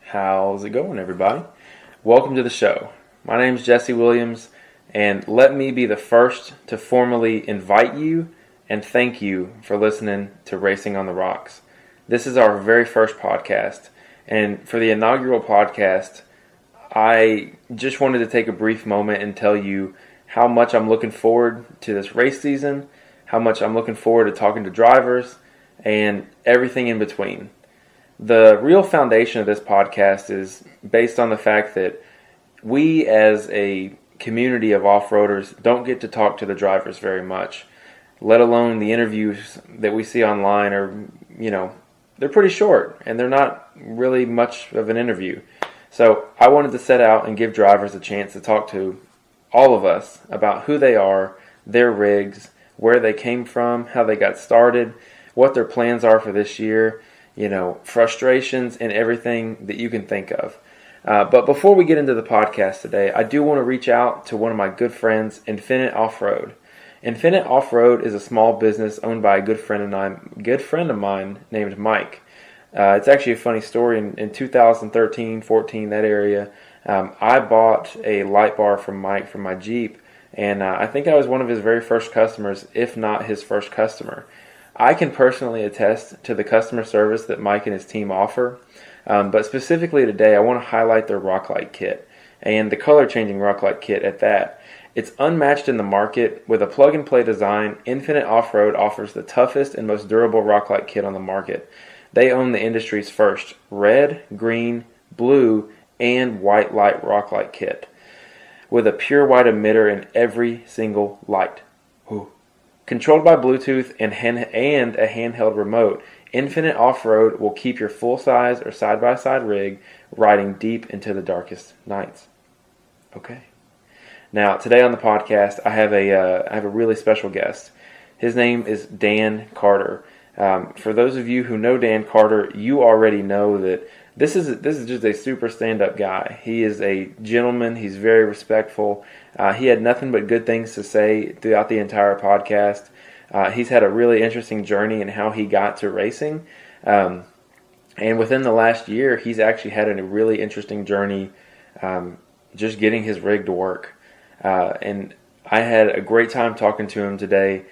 How's it going, everybody? Welcome to the show. My name is Jesse Williams, and let me be the first to formally invite you and thank you for listening to Racing on the Rocks. This is our very first podcast, and for the inaugural podcast, I just wanted to take a brief moment and tell you how much I'm looking forward to this race season, how much I'm looking forward to talking to drivers, and everything in between. The real foundation of this podcast is based on the fact that we as a community of off-roaders don't get to talk to the drivers very much, let alone the interviews that we see online are, they're pretty short and they're not really much of an interview. So I wanted to set out and give drivers a chance to talk to all of us about who they are, their rigs, where they came from, how they got started, what their plans are for this year, frustrations and everything that you can think of. But before we get into the podcast today, I do want to reach out to one of my good friends, Infinite Off-Road. Infinite Off-Road is a small business owned by a good friend of mine named Mike. It's actually a funny story. In 2013, 14, that area, I bought a light bar from Mike from my Jeep, and I think I was one of his very first customers, if not his first customer. I can personally attest to the customer service that Mike and his team offer, but specifically today I want to highlight their rock light kit, and the color-changing rock light kit at that. It's unmatched in the market. With a plug-and-play design, Infinite Off-Road offers the toughest and most durable rock light kit on the market. They own the industry's first red, green, blue, and white light rock light kit, with a pure white emitter in every single light. Ooh. Controlled by Bluetooth and a handheld remote, Infinite Off-Road will keep your full-size or side-by-side rig riding deep into the darkest nights. Okay. Now, today on the podcast, I have a really special guest. His name is Dan Carter. For those of you who know Dan Carter, you already know that this is just a super stand-up guy. He is a gentleman. He's very respectful. He had nothing but good things to say throughout the entire podcast. He's had a really interesting journey in how he got to racing. And within the last year, he's actually had a really interesting journey just getting his rig to work. And I had a great time talking to him today.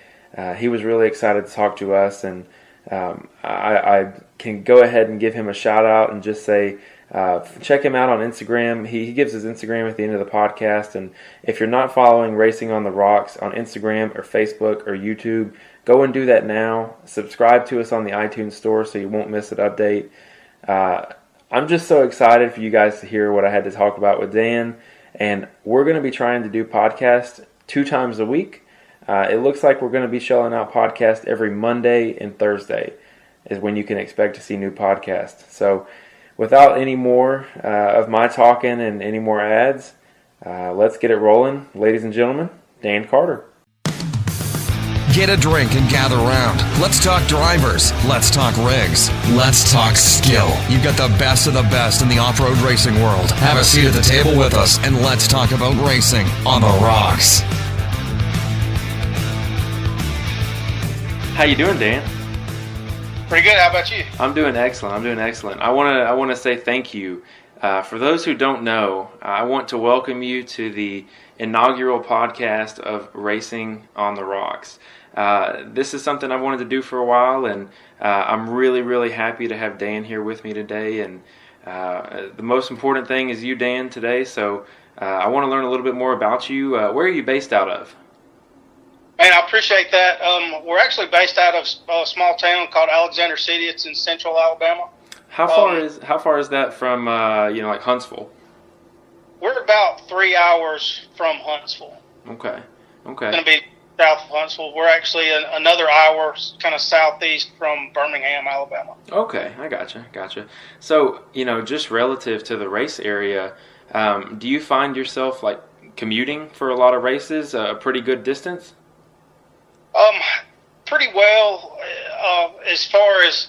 He was really excited to talk to us, and I can go ahead and give him a shout out and just say, check him out on Instagram. He gives his Instagram at the end of the podcast, and if you're not following Racing on the Rocks on Instagram or Facebook or YouTube, go and do that now. Subscribe to us on the iTunes store so you won't miss an update. I'm just so excited for you guys to hear what I had to talk about with Dan, and we're going to be trying to do podcasts 2 times a week. It looks like we're going to be shelling out podcasts every Monday and Thursday is when you can expect to see new podcasts. So without any more of my talking and any more ads, let's get it rolling. Ladies and gentlemen, Dan Carter. Get a drink and gather round. Let's talk drivers. Let's talk rigs. Let's talk skill. You've got the best of the best in the off-road racing world. Have a seat at the table with us and let's talk about racing on the rocks. How you doing, Dan? Pretty good. How about you? I'm doing excellent. I want to say thank you. For those who don't know, I want to welcome you to the inaugural podcast of Racing on the Rocks. This is something I've wanted to do for a while, and I'm really, really happy to have Dan here with me today. And the most important thing is you, Dan, today. So I want to learn a little bit more about you. Where are you based out of? Man, I appreciate that. We're actually based out of a small town called Alexander City. It's in central Alabama. How far is that from like Huntsville? We're about 3 hours from Huntsville. Okay. It's going to be south of Huntsville. We're actually another hour kind of southeast from Birmingham, Alabama. Okay, I gotcha. So, just relative to the race area, do you find yourself like commuting for a lot of races, a pretty good distance? Pretty well. As far as,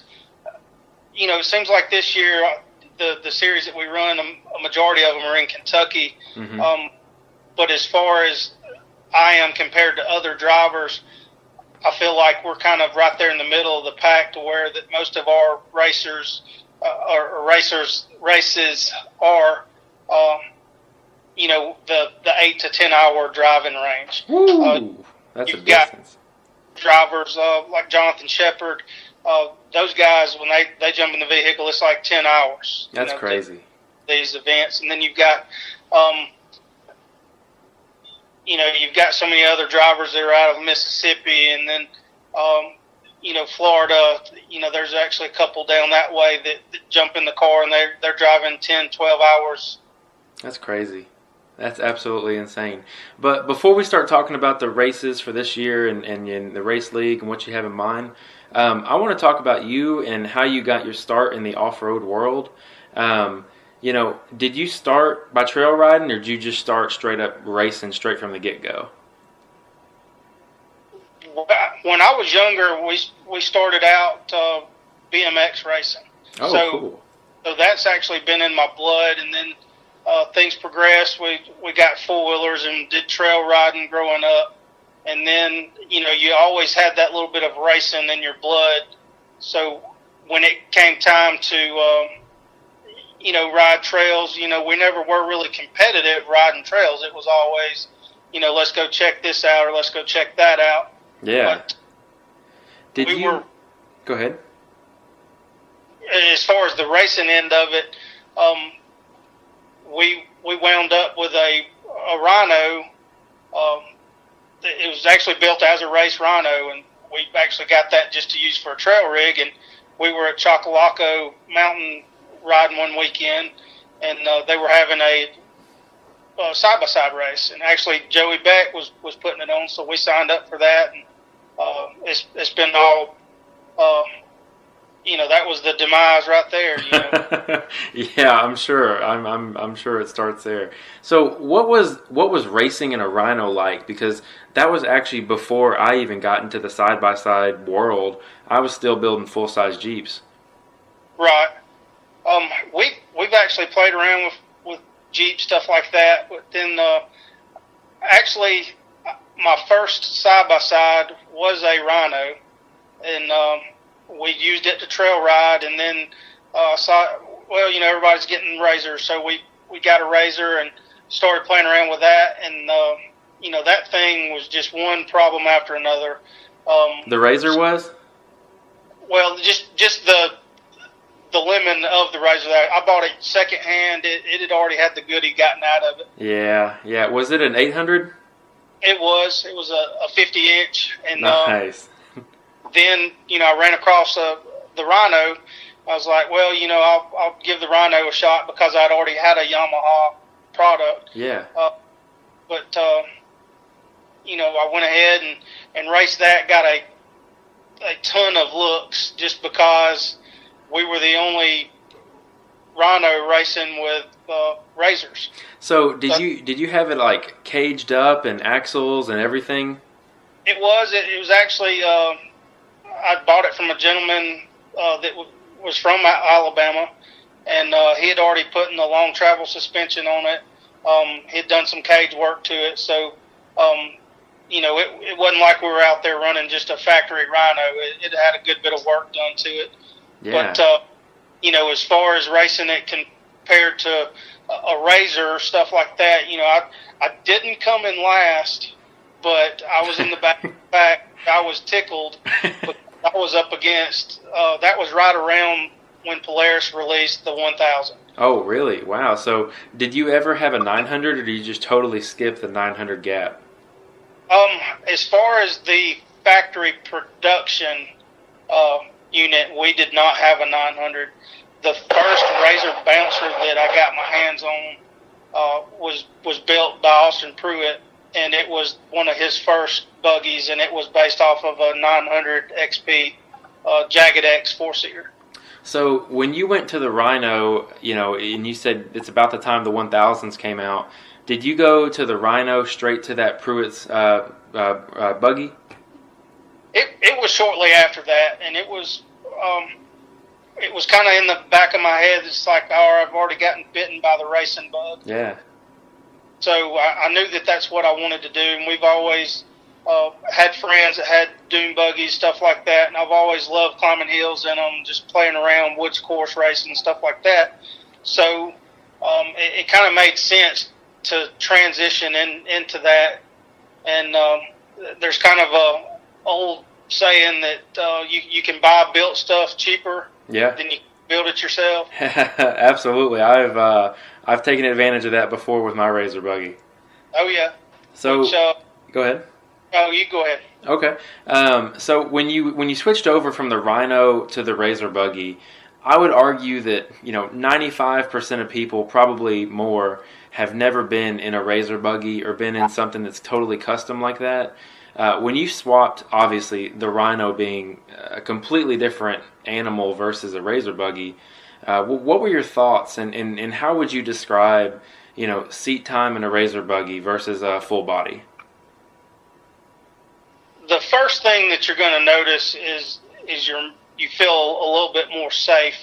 it seems like this year, the series that we run, a majority of them are in Kentucky. Mm-hmm. But as far as I am compared to other drivers, I feel like we're kind of right there in the middle of the pack to where that most of our racers or races are, the 8 to 10 hour driving range. Woo! That's a distance. Drivers like Jonathan Shepard, those guys, when they jump in the vehicle, it's like 10 hours. That's crazy. These events, and then you've got, you've got so many other drivers that are out of Mississippi, and then, Florida. There's actually a couple down that way that jump in the car and they're driving 10, 12 hours. That's crazy. That's absolutely insane. But before we start talking about the races for this year and the race league and what you have in mind, I want to talk about you and how you got your start in the off-road world. Did you start by trail riding, or did you just start straight up racing straight from the get-go? When I was younger, we started out BMX racing. Oh, cool. So that's actually been in my blood, and then things progressed. We got four-wheelers and did trail riding growing up. And then, you always had that little bit of racing in your blood. So when it came time to, ride trails, we never were really competitive riding trails. It was always, let's go check this out or let's go check that out. Yeah. But go ahead. As far as the racing end of it, we wound up with a Rhino. It was actually built as a race Rhino, and we actually got that just to use for a trail rig. And we were at Chocolaco Mountain riding one weekend, and they were having a side-by-side race. And actually, Joey Beck was putting it on, so we signed up for that. And it's been all, that was the demise right there. Yeah, I'm sure. I'm sure it starts there. So what was racing in a Rhino like? Because that was actually before I even got into the side-by-side world. I was still building full-size Jeeps. Right. We've actually played around with Jeep stuff like that, but then actually my first side-by-side was a Rhino, and we used it to trail ride, and then everybody's getting razors, so we got a razor and started playing around with that, and that thing was just one problem after another. The razor was? Well, just the lemon of the razor. I bought it secondhand. It had already had the goodie gotten out of it. Yeah. Was it an 800? It was. It was a 50-inch, and nice. Then I ran across the Rhino. I was like, well, I'll give the Rhino a shot because I'd already had a Yamaha product. Yeah. But I went ahead and raced that. Got a ton of looks just because we were the only Rhino racing with razors. So did you have it like caged up and axles and everything? It was. It was actually. I bought it from a gentleman that was from Alabama, and he had already put in the long travel suspension on it. He had done some cage work to it, so it wasn't like we were out there running just a factory Rhino. It had a good bit of work done to it. Yeah. But as far as racing it compared to a razor, stuff like that, I didn't come in last, but I was in the back. I was tickled. But I was up against, that was right around when Polaris released the 1000. Oh, really? Wow. So did you ever have a 900, or did you just totally skip the 900 gap? As far as the factory production unit, we did not have a 900. The first Razor Bouncer that I got my hands on was built by Austin Pruitt, and it was one of his first buggies, and it was based off of a 900 XP Jagged X 4-seater. So when you went to the Rhino, and you said it's about the time the 1000s came out, did you go to the Rhino straight to that Pruitt's buggy? It was shortly after that, and it was kind of in the back of my head. It's like, I've already gotten bitten by the racing bug. Yeah. So I knew that that's what I wanted to do, and we've always had friends that had dune buggies, stuff like that, and I've always loved climbing hills in them, just playing around, woods course racing and stuff like that. So it kind of made sense to transition into that. And there's kind of a old saying that you can buy built stuff cheaper than you build it yourself. Absolutely. I've taken advantage of that before with my Razor buggy. Oh yeah. So go ahead. Oh, you go ahead. Okay. So when you switched over from the Rhino to the Razor buggy, I would argue that 95% of people, probably more, have never been in a Razor buggy or been in something that's totally custom like that. When you swapped, obviously, the Rhino being a completely different animal versus a Razor buggy, what were your thoughts, and how would you describe, seat time in a Razor buggy versus a full body? The first thing that you're going to notice is you feel a little bit more safe.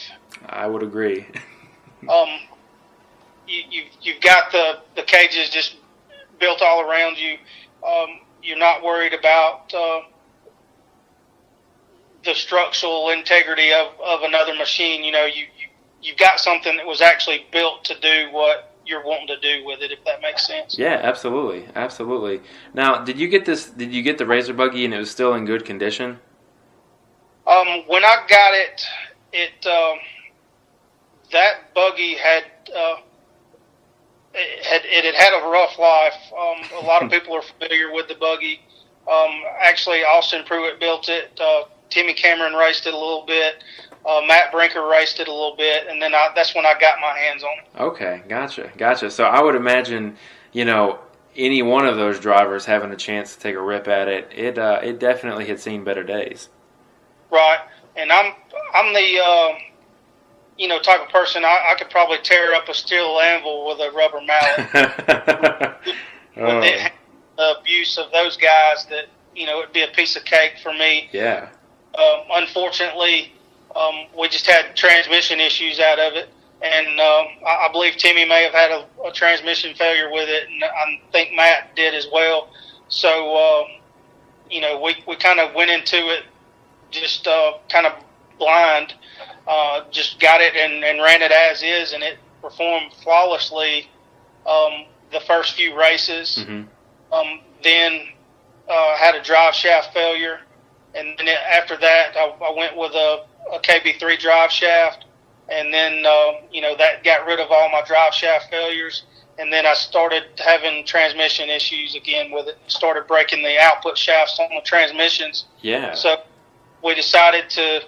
I would agree. You've got the cages just built all around you. You're not worried about the structural integrity of another machine. You've got something that was actually built to do what you're wanting to do with it, if that makes sense. Yeah, absolutely. Now, did you get the Razor buggy and it was still in good condition? When I got it that buggy had a rough life. A lot of people are familiar with the buggy. Actually, Austin Pruitt built it. Timmy Cameron raced it a little bit. Matt Brinker raced it a little bit, and then that's when I got my hands on it. Okay, gotcha. So I would imagine, any one of those drivers having a chance to take a rip at it, it definitely had seen better days. Right, and I'm the type of person I could probably tear up a steel anvil with a rubber mallet. With the abuse of those guys, that it'd be a piece of cake for me. Yeah. Unfortunately, we just had transmission issues out of it, and I believe Timmy may have had a transmission failure with it, and I think Matt did as well. So we kind of went into it just kind of blind, just got it and ran it as is, and it performed flawlessly the first few races. Mm-hmm. Then had a drive shaft failure, and then after that I went with a KB3 drive shaft, and then that got rid of all my drive shaft failures, and then I started having transmission issues again with it. Started breaking the output shafts on the transmissions. Yeah. So we decided to,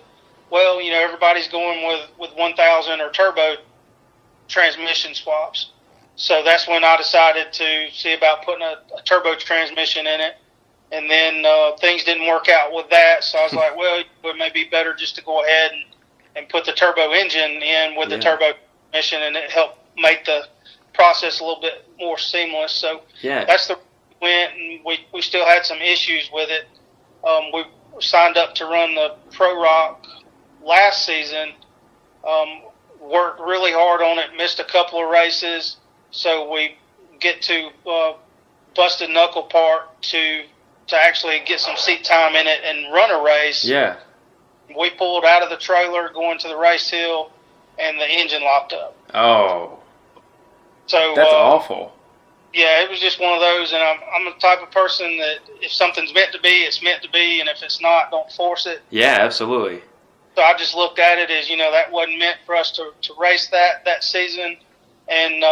everybody's going with 1000 or turbo transmission swaps. So that's when I decided to see about putting a turbo transmission in it. And then things didn't work out with that. So I was like, it may be better just to go ahead and put the turbo engine in with the turbo transmission, and it helped make the process a little bit more seamless. So that's the went, and we still had some issues with it. We signed up to run the ProRock last season, worked really hard on it, missed a couple of races, so we get to busted knuckle part to actually get some seat time in it and run a race. Yeah. We pulled out of the trailer going to the race hill, and the engine locked up. Oh. So that's awful. Yeah, it was just one of those, and I'm the type of person that if something's meant to be, it's meant to be, and if it's not, don't force it. Yeah, absolutely. So I just looked at it as, that wasn't meant for us to race that season, and,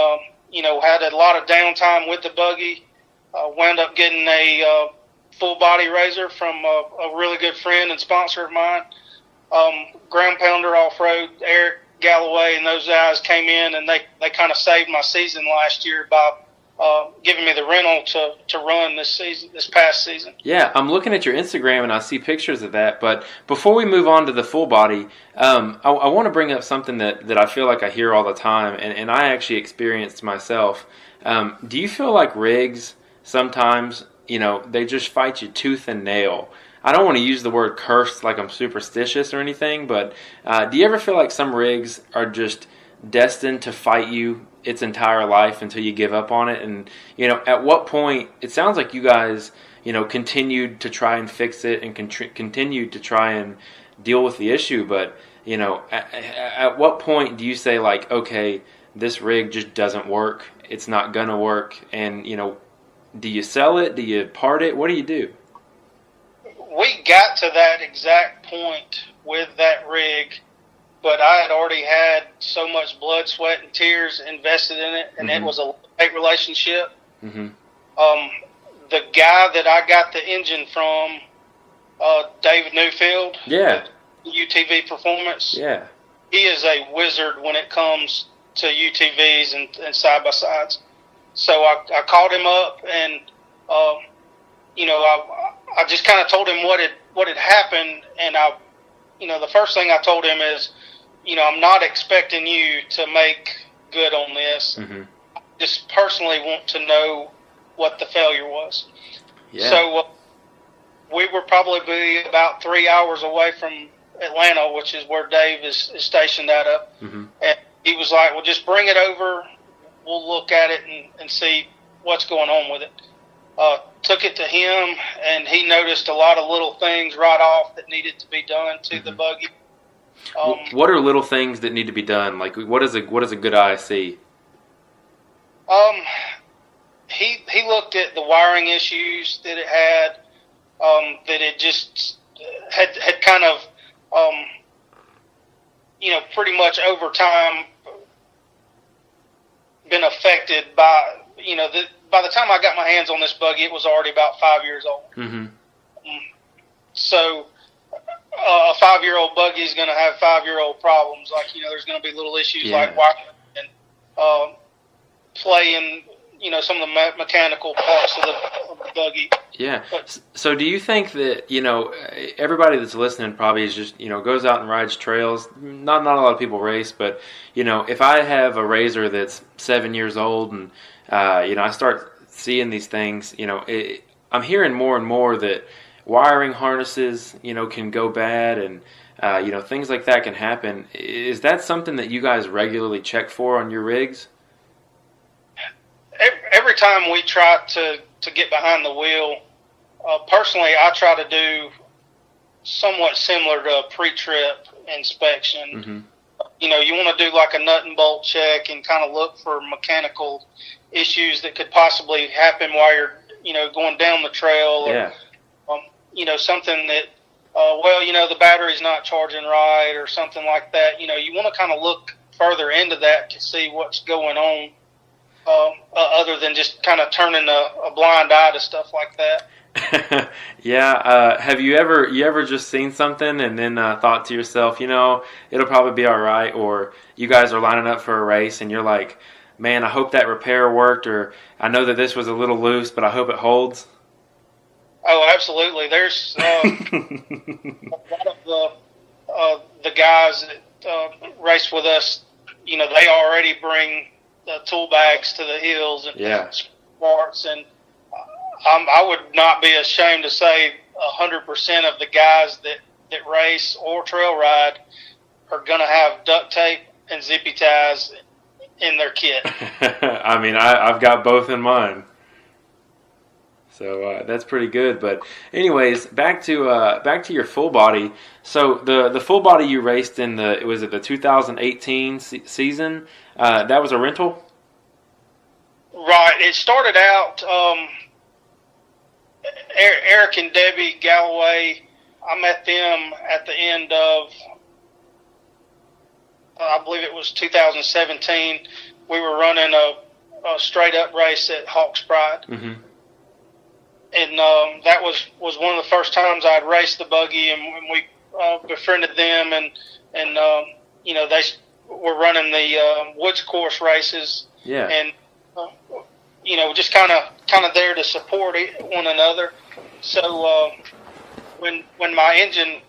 had a lot of downtime with the buggy. Wound up getting a full body razor from a really good friend and sponsor of mine, Ground Pounder Off-Road, Eric Galloway, and those guys came in, and they kind of saved my season last year by giving me the rental to run this past season. Yeah, I'm looking at your Instagram and I see pictures of that. But before we move on to the full body, I want to bring up something that I feel like I hear all the time, and I actually experienced myself. Do you feel like rigs sometimes, they just fight you tooth and nail? I don't want to use the word cursed like I'm superstitious or anything, but do you ever feel like some rigs are just destined to fight you its entire life until you give up on it? And, at what point, it sounds like you guys, continued to try and fix it and continued to try and deal with the issue. But, at what point do you say, like, okay, this rig just doesn't work, it's not going to work, and, do you sell it? Do you part it? What do you do? We got to that exact point with that rig, but I had already had so much blood, sweat, and tears invested in it, and it was a love-hate relationship. The guy that I got the engine from, David Newfield, UTV Performance, he is a wizard when it comes to UTVs and side-by-sides. So I called him up, and I just kind of told him what had happened, and the first thing I told him is, I'm not expecting you to make good on this. I just personally want to know what the failure was. So we were probably about 3 hours away from Atlanta, which is where Dave is stationed out of. And he was like, well, just bring it over. We'll look at it and see what's going on with it. Took it to him, and he noticed a lot of little things right off that needed to be done to the buggy. What are little things that need to be done? Like, what does a good eye see? He looked at the wiring issues that it had, that it just had kind of, pretty much over time been affected by, by the time I got my hands on this buggy, it was already about 5 years old. So a 5-year-old buggy is going to have 5-year-old problems. Like, there's going to be little issues like wiring and playing, some of the mechanical parts of the buggy. Yeah. So do you think that, everybody that's listening probably is just, goes out and rides trails. Not a lot of people race, but, if I have a RZR that's 7 years old and, I start seeing these things, I'm hearing more and more that wiring harnesses, can go bad and, things like that can happen. Is that something that you guys regularly check for on your rigs? Every time we try to get behind the wheel, personally, I try to do somewhat similar to a pre-trip inspection. You want to do like a nut and bolt check and kind of look for mechanical issues that could possibly happen while you're, going down the trail. Or, something that, the battery's not charging right or something like that. You want to kind of look further into that to see what's going on. Other than just kind of turning a blind eye to stuff like that. Have you ever just seen something and then thought to yourself, it'll probably be all right, or you guys are lining up for a race and you're like, man, I hope that repair worked, or I know that this was a little loose, but I hope it holds? Oh, absolutely. There's a lot of the guys that race with us, they already bring the tool bags to the hills and parts, and I would not be ashamed to say 100% of the guys that race or trail ride are going to have duct tape and zippy ties in their kit. I mean, I've got both in mine, so that's pretty good. But anyways, back to your full body. So the full body you raced in the 2018 season. That was a rental? Right. It started out, Eric and Debbie Galloway, I met them at the end of, I believe it was 2017. We were running a straight-up race at Hawks Pride. And that was one of the first times I'd raced the buggy, and we befriended them, and they were running the woods course races, and just kind of there to support one another. So when my engine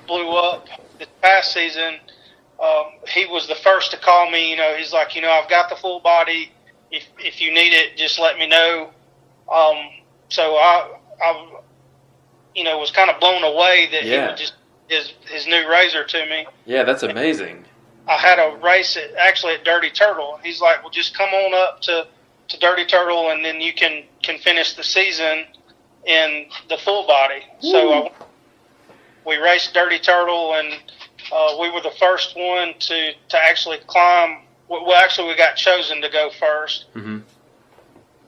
blew up this past season, he was the first to call me. He's like, I've got the full body. If you need it, just let me know. So I was kind of blown away that he would just his new RZR to me. Yeah, that's amazing. I had a race at Dirty Turtle. He's like, well, just come on up to Dirty Turtle, and then you can finish the season in the full body. Woo. So we raced Dirty Turtle, and we were the first one to actually climb. Well, actually, we got chosen to go first. Mm-hmm.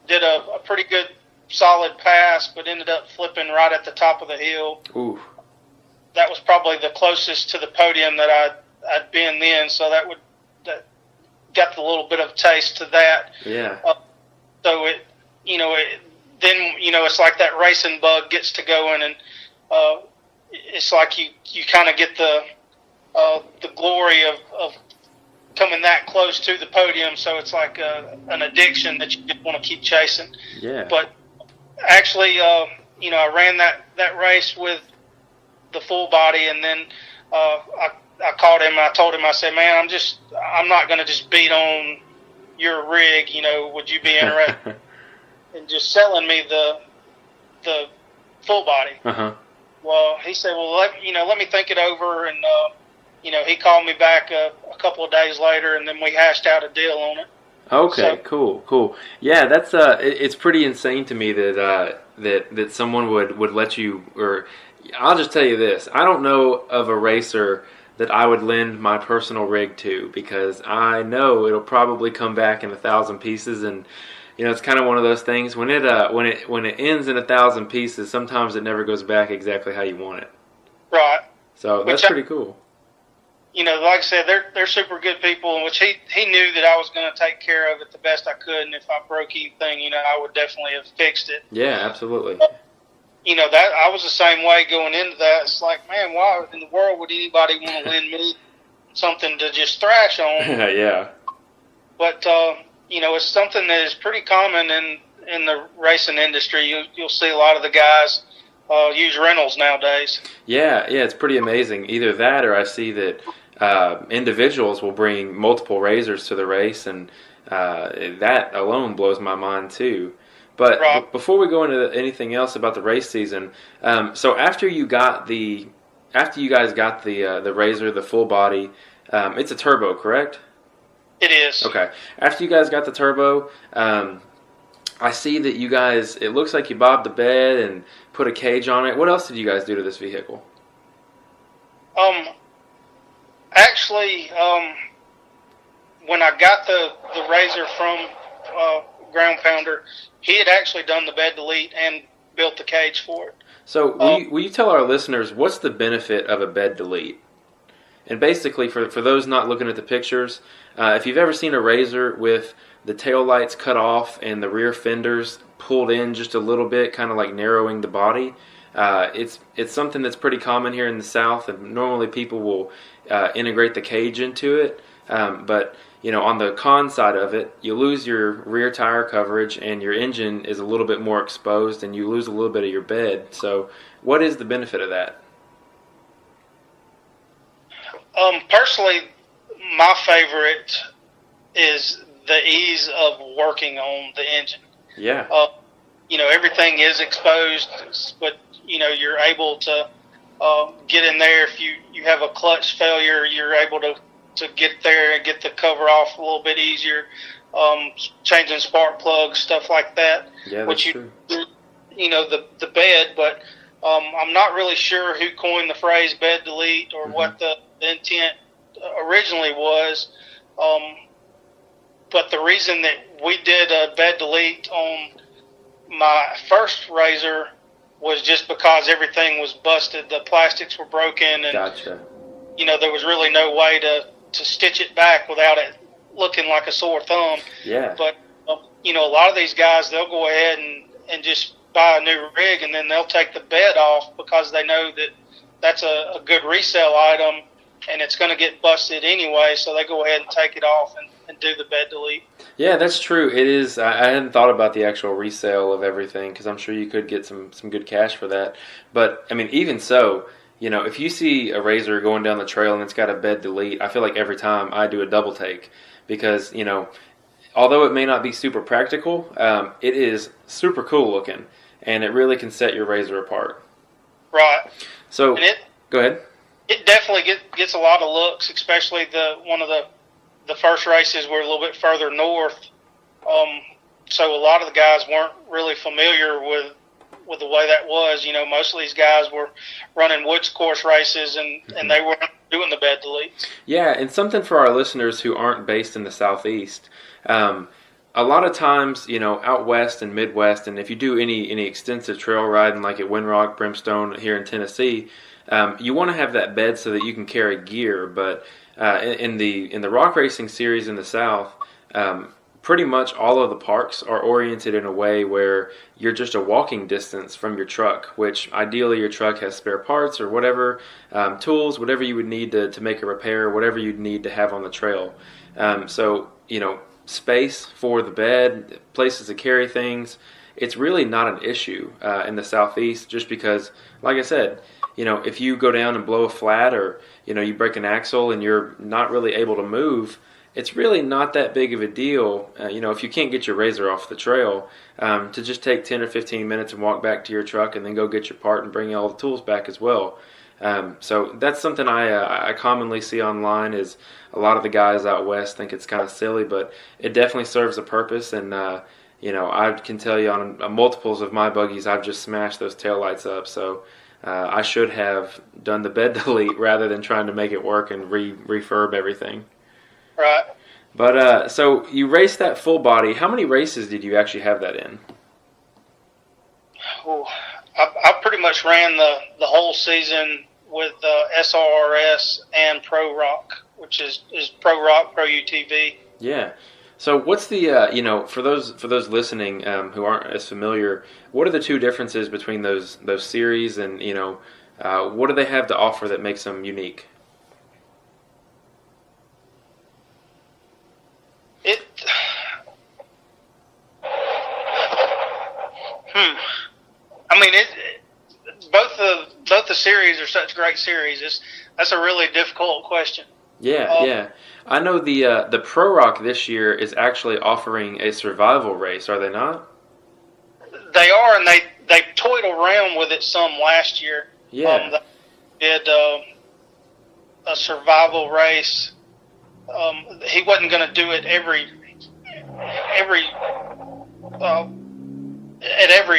Did a pretty good, solid pass, but ended up flipping right at the top of the hill. Ooh. That was probably the closest to the podium that I'd been then, so that got a little bit of taste to that. Yeah. So it's like that racing bug gets to going, and it's like you kind of get the glory of coming that close to the podium. So it's like an addiction that you just want to keep chasing. Yeah. But actually, I ran that race with the full body, and then I called him. I told him, I said, man, I'm not going to just beat on your rig. Would you be interested in just selling me the full body? Uh-huh. Well, he said, well, let me think it over, and he called me back a couple of days later, and then we hashed out a deal on it. Okay, so, cool. Yeah, that's it's pretty insane to me that someone would let you. Or I'll just tell you this: I don't know of a racer that I would lend my personal rig to, because I know it'll probably come back in 1,000 pieces, and it's kind of one of those things when it ends in 1,000 pieces. Sometimes it never goes back exactly how you want it. Right. So that's pretty cool. Like I said, they're super good people, which he knew that I was going to take care of it the best I could, and if I broke anything, I would definitely have fixed it. Yeah, absolutely. That I was the same way going into that. It's like, man, why in the world would anybody want to lend me something to just thrash on? Yeah. But it's something that is pretty common in the racing industry. You'll see a lot of the guys use rentals nowadays. Yeah, it's pretty amazing. Either that, or I see that individuals will bring multiple razors to the race, and that alone blows my mind too. But before we go into anything else about the race season, so after you guys got the razor, the full body, it's a turbo, correct? It is. Okay. After you guys got the turbo, I see that you guys, it looks like you bobbed the bed and put a cage on it. What else did you guys do to this vehicle? Actually, when I got the razor from Ground Pounder, he had actually done the bed delete and built the cage for it. So will you tell our listeners what's the benefit of a bed delete? And basically, for those not looking at the pictures, if you've ever seen a razor with the tail lights cut off and the rear fenders pulled in just a little bit, kind of like narrowing the body, it's something that's pretty common here in the South, and normally people will integrate the cage into it. But on the con side of it, you lose your rear tire coverage, and your engine is a little bit more exposed, and you lose a little bit of your bed. So, what is the benefit of that? Personally, my favorite is the ease of working on the engine. Yeah. Everything is exposed, but you're able to get in there. If you have a clutch failure, you're able to get there and get the cover off a little bit easier. Changing spark plugs, stuff like that. Yeah, that's true. The bed, but I'm not really sure who coined the phrase bed delete or what the intent originally was. But the reason that we did a bed delete on my first razor was just because everything was busted. The plastics were broken, and gotcha. There was really no way to stitch it back without it looking like a sore thumb. Yeah. But a lot of these guys, they'll go ahead and just buy a new rig, and then they'll take the bed off because they know that that's a good resale item, and it's going to get busted anyway, so they go ahead and take it off and do the bed delete. Yeah, that's true. It is. I hadn't thought about the actual resale of everything, because I'm sure you could get some good cash for that. But, I mean, even so, if you see a razor going down the trail and it's got a bed delete, I feel like every time I do a double take, because, although it may not be super practical, it is super cool looking, and it really can set your razor apart. Right. So, go ahead. it definitely gets a lot of looks, especially one of the first races were a little bit further north. So a lot of the guys weren't really familiar with the way that was. Most of these guys were running woods course races, and they weren't doing the bed deletes. Yeah, and something for our listeners who aren't based in the Southeast. A lot of times, out west and Midwest, and if you do any extensive trail riding like at Windrock, Brimstone here in Tennessee, you want to have that bed so that you can carry gear. But in the rock racing series in the South, pretty much all of the parks are oriented in a way where you're just a walking distance from your truck, which ideally your truck has spare parts or whatever, tools, whatever you would need to make a repair, whatever you'd need to have on the trail. So, space for the bed, places to carry things, it's really not an issue in the Southeast, just because, like I said, if you go down and blow a flat, or you break an axle and you're not really able to move, it's really not that big of a deal, if you can't get your razor off the trail, to just take 10 or 15 minutes and walk back to your truck and then go get your part and bring all the tools back as well. So that's something I commonly see online. Is a lot of the guys out west think it's kind of silly, but it definitely serves a purpose. And I can tell you on multiples of my buggies, I've just smashed those taillights up. So I should have done the bed delete rather than trying to make it work and refurb everything. Right. But so you raced that full body. How many races did you actually have that in? Well, I pretty much ran the whole season with SRRS and ProRock, which is ProRock, Pro UTV. Yeah. So what's the for those listening who aren't as familiar, what are the two differences between those series, and what do they have to offer that makes them unique? Both the series are such great series. That's a really difficult question. Yeah. I know the ProRock this year is actually offering a survival race. Are they not? They are, and they toyed around with it some last year. Yeah. They did a survival race. He wasn't going to do it at every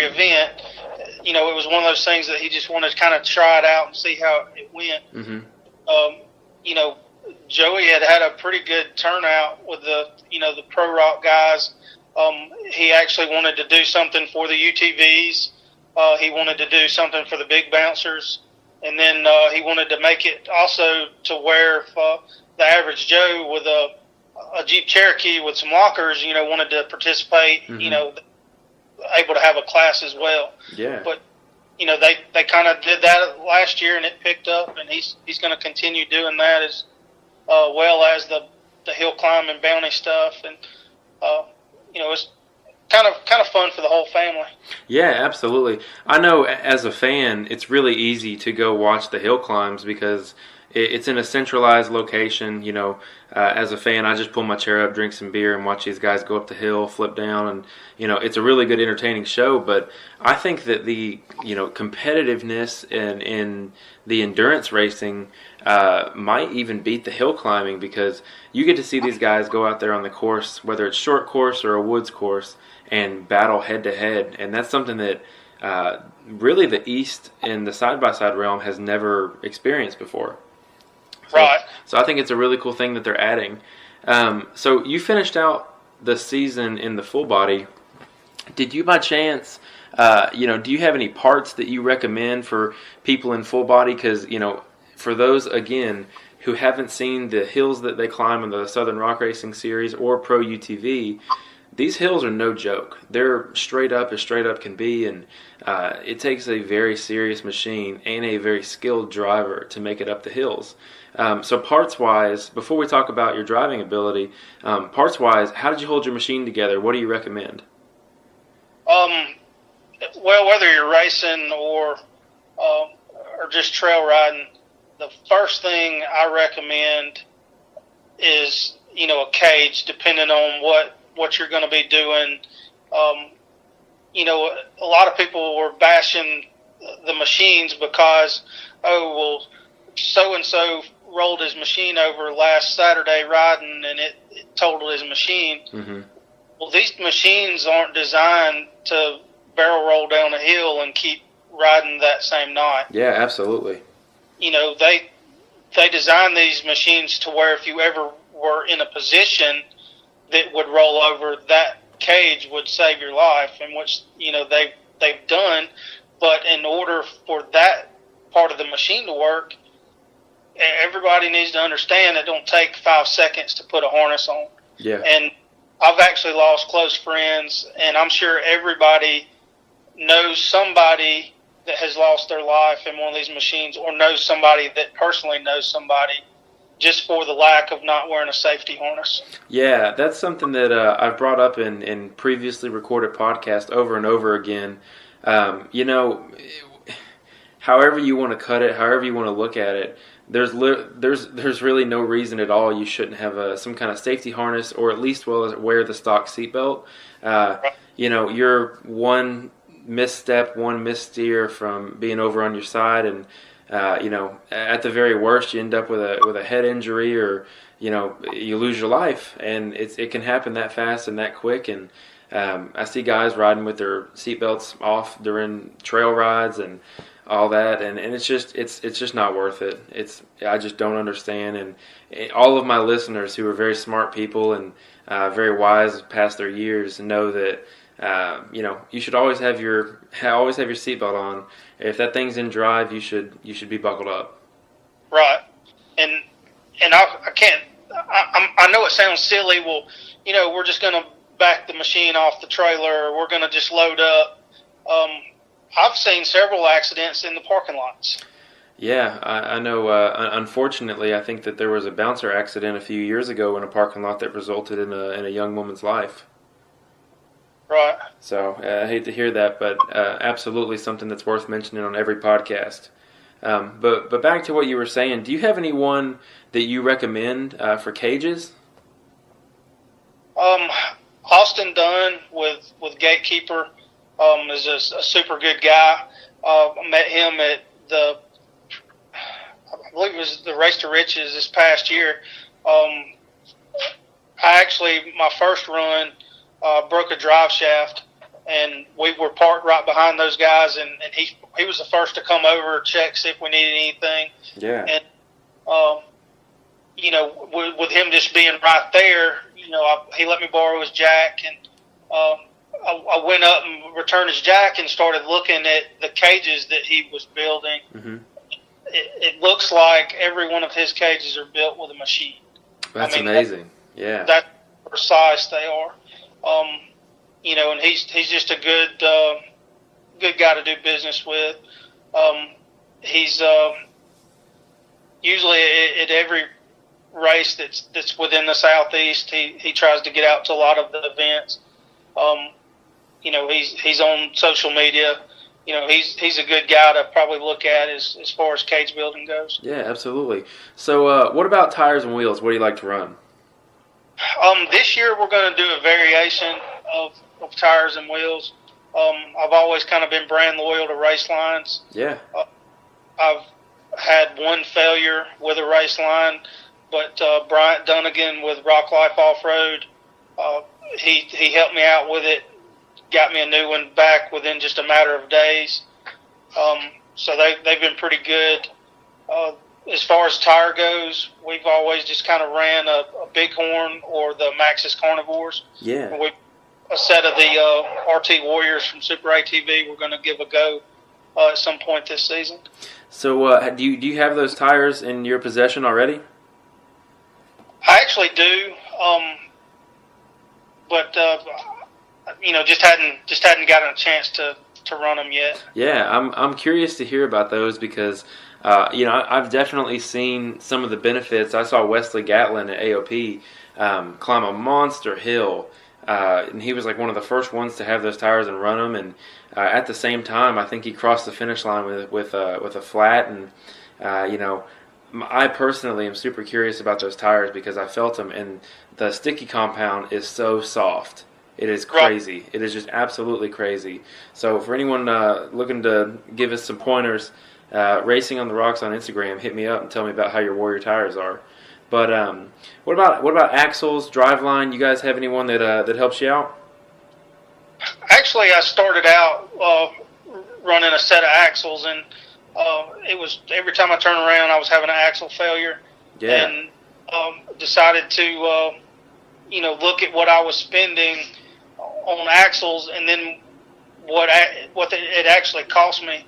event. It was one of those things that he just wanted to kind of try it out and see how it went. Mm-hmm. Joey had a pretty good turnout with the ProRock guys. He actually wanted to do something for the UTVs. He wanted to do something for the big bouncers. And then he wanted to make it also to where if the average Joe with a Jeep Cherokee with some lockers, wanted to participate, mm-hmm. Able to have a class as well. Yeah. But they kind of did that last year, and it picked up, and he's going to continue doing that as well as the hill climb and bounty stuff, and it's kind of fun for the whole family. Yeah, absolutely. I know as a fan, it's really easy to go watch the hill climbs because it's in a centralized location. As a fan, I just pull my chair up, drink some beer, and watch these guys go up the hill, flip down, and it's a really good, entertaining show. But I think that the competitiveness in the endurance racing might even beat the hill climbing, because you get to see these guys go out there on the course, whether it's short course or a woods course, and battle head to head, and that's something that really the East in the side-by-side realm has never experienced before. Right. So I think it's a really cool thing that they're adding. So you finished out the season in the full body. Did you by chance, do you have any parts that you recommend for people in full body? Because, for those, again, who haven't seen the hills that they climb in the Southern Rock Racing Series or Pro UTV, these hills are no joke. They're straight up as straight up can be, and it takes a very serious machine and a very skilled driver to make it up the hills. So parts-wise, before we talk about your driving ability, parts-wise, how did you hold your machine together? What do you recommend? Well, whether you're racing or just trail riding, the first thing I recommend is, a cage, depending on what you're going to be doing. A lot of people were bashing the machines because, so-and-so rolled his machine over last Saturday riding, and it totaled his machine. Mm-hmm. Well, these machines aren't designed to barrel roll down a hill and keep riding that same night. Yeah, absolutely. They design these machines to where if you ever were in a position that would roll over, that cage would save your life, and which they've done. But in order for that part of the machine to work, everybody needs to understand it don't take 5 seconds to put a harness on. Yeah. And I've actually lost close friends, and I'm sure everybody knows somebody that has lost their life in one of these machines, or knows somebody that personally knows somebody, just for the lack of not wearing a safety harness. Yeah, that's something that I've brought up in previously recorded podcasts over and over again. However you want to cut it, however you want to look at it, there's really no reason at all you shouldn't have some kind of safety harness, or at least wear the stock seatbelt. You're one misstep, one missteer from being over on your side, and at the very worst, you end up with a head injury, or you lose your life, and it can happen that fast and that quick. And I see guys riding with their seatbelts off during trail rides and all that, and it's just not worth it. I just don't understand. And all of my listeners who are very smart people and very wise past their years know that you should always have your seatbelt on. If that thing's in drive, you should be buckled up. Right. And I can't. I know it sounds silly. Well, we're just going to back the machine off the trailer, or we're going to just load up. I've seen several accidents in the parking lots. Yeah, I know. Unfortunately, I think that there was a bouncer accident a few years ago in a parking lot that resulted in a young woman's life. Right. So I hate to hear that, but absolutely something that's worth mentioning on every podcast. But back to what you were saying, do you have anyone that you recommend for cages? Austin Dunn with Gatekeeper is a super good guy. I met him at I believe it was the Race to Riches this past year. My first run, broke a drive shaft, and we were parked right behind those guys, and he was the first to come over, check, see if we needed anything. Yeah. And with him just being right there, he let me borrow his jack, and I went up and returned his jack and started looking at the cages that he was building. Mm-hmm. It looks like every one of his cages are built with a machine. That's amazing. Yeah. That's how precise they are. And he's just a good guy to do business with. He's usually at every race that's within the Southeast, he tries to get out to a lot of the events. He's on social media. He's a good guy to probably look at as far as cage building goes. Yeah, absolutely. So what about tires and wheels? What do you like to run? This year we're going to do a variation of tires and wheels. I've always kind of been brand loyal to race lines. Yeah. I've had one failure with a race line, but Bryant Dunnigan with Rock Life Off-Road, he helped me out with it, got me a new one back within just a matter of days. So they've been pretty good. As far as tire goes, we've always just kind of ran a Bighorn or the Maxxis Carnivores. Yeah. A set of the RT Warriors from Super ATV we're going to give a go at some point this season. So do you have those tires in your possession already? I actually do, but just hadn't gotten a chance to run them yet. Yeah, I'm curious to hear about those because I've definitely seen some of the benefits. I saw Wesley Gatlin at AOP climb a monster hill, and he was like one of the first ones to have those tires and run them. And at the same time, I think he crossed the finish line with a flat. And I personally am super curious about those tires because I felt them, and the sticky compound is so soft. It is crazy. Right. It is just absolutely crazy. So for anyone looking to give us some pointers, Racing on the Rocks on Instagram, hit me up and tell me about how your Warrior tires are. But what about axles, driveline? You guys have anyone that helps you out? Actually, I started out running a set of axles, and it was every time I turned around, I was having an axle failure. Yeah. And decided to look at what I was spending on axles, and then what it actually cost me.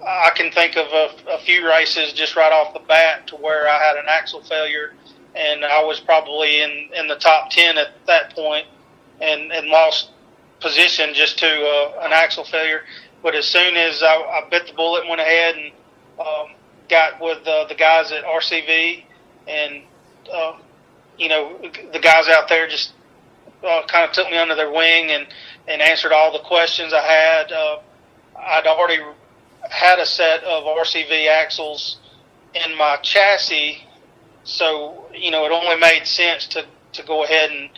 I can think of a few races just right off the bat to where I had an axle failure, and I was probably in the top 10 at that point, and lost position just to an axle failure. But as soon as I bit the bullet and went ahead and got with the guys at RCV, and the guys out there just kind of took me under their wing and answered all the questions I had. I'd already had a set of RCV axles in my chassis, so it only made sense to go ahead and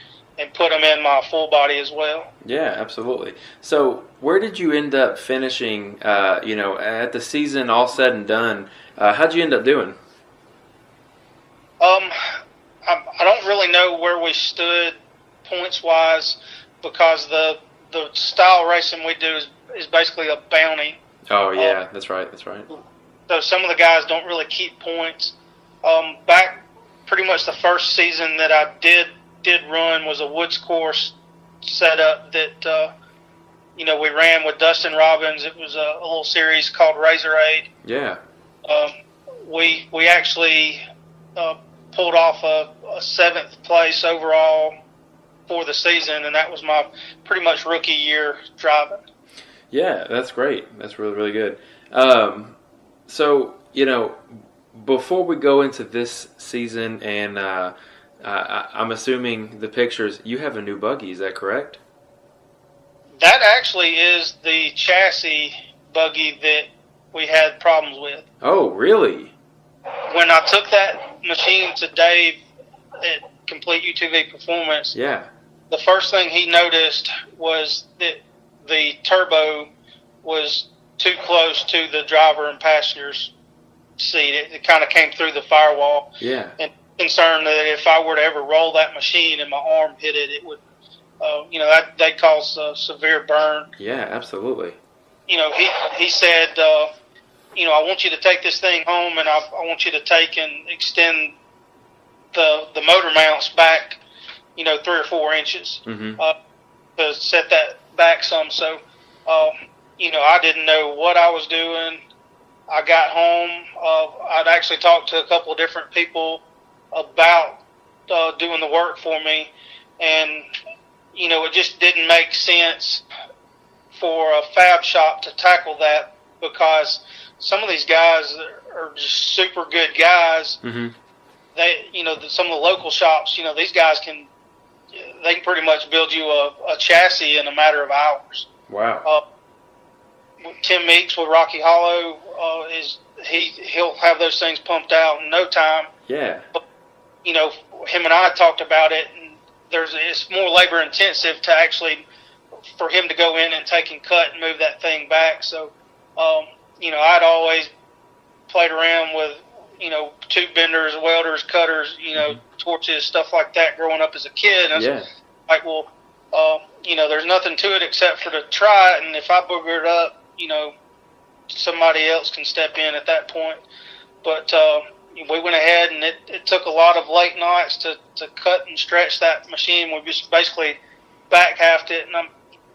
put them in my full body as well. Yeah, absolutely. So where did you end up finishing, at the season all said and done? How'd you end up doing? I don't really know where we stood points-wise, because the style racing we do is basically a bounty. Oh, yeah, that's right. So some of the guys don't really keep points. Back pretty much the first season that I did run was a woods course setup that we ran with Dustin Robbins. It was a little series called Razor Aid. Yeah. We actually pulled off a 7th place overall for the season, and that was my pretty much rookie year driving. Yeah, that's great. That's really, really good. So, before we go into this season, and I'm assuming the pictures, you have a new buggy, is that correct? That actually is the chassis buggy that we had problems with. Oh, really? When I took that machine to Dave at Complete UTV Performance, yeah, the first thing he noticed was that the turbo was too close to the driver and passenger's seat. It kind of came through the firewall. Yeah. And concerned that if I were to ever roll that machine and my arm hit it, it would, that'd cause a severe burn. Yeah, absolutely. He said, I want you to take this thing home, and I want you to take and extend the motor mounts back, 3 or 4 inches, to set that back some. So, I didn't know what I was doing. I got home. I'd actually talked to a couple of different people about doing the work for me, and it just didn't make sense for a fab shop to tackle that, because some of these guys are just super good guys. Mm-hmm. They, some of the local shops, these guys can pretty much build you a chassis in a matter of hours. Wow. Tim Meeks with Rocky Hollow he'll have those things pumped out in no time. Yeah. But, him and I talked about it, and it's more labor intensive to actually for him to go in and take and cut and move that thing back. So, I'd always played around with, tube benders, welders, cutters, torches, stuff like that growing up as a kid. And I was like, well, there's nothing to it except for to try it. And if I booger it up, somebody else can step in at that point. But we went ahead, and it took a lot of late nights to cut and stretch that machine. We just basically back halved it, and I'm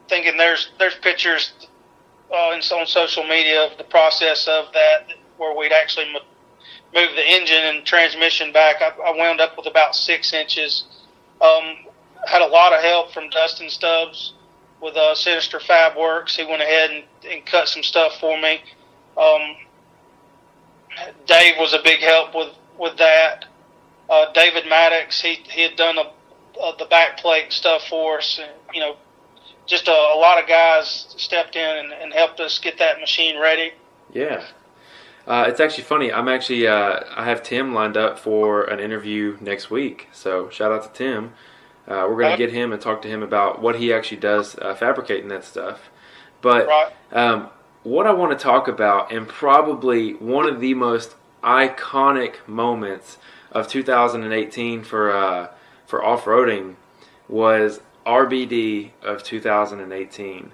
thinking there's pictures on social media of the process of that, where we'd actually move the engine and transmission back. I wound up with about 6 inches. Had a lot of help from Dustin Stubbs with Sinister Fab Works. He went ahead and cut some stuff for me. Dave was a big help with that. David Maddox, he had done the back plate stuff for us. And, just a lot of guys stepped in and helped us get that machine ready. Yeah. It's actually funny. I have Tim lined up for an interview next week. So shout out to Tim. We're going to get him and talk to him about what he actually does fabricating that stuff. But what I want to talk about, and probably one of the most iconic moments of 2018 for off-roading, was RBD of 2018.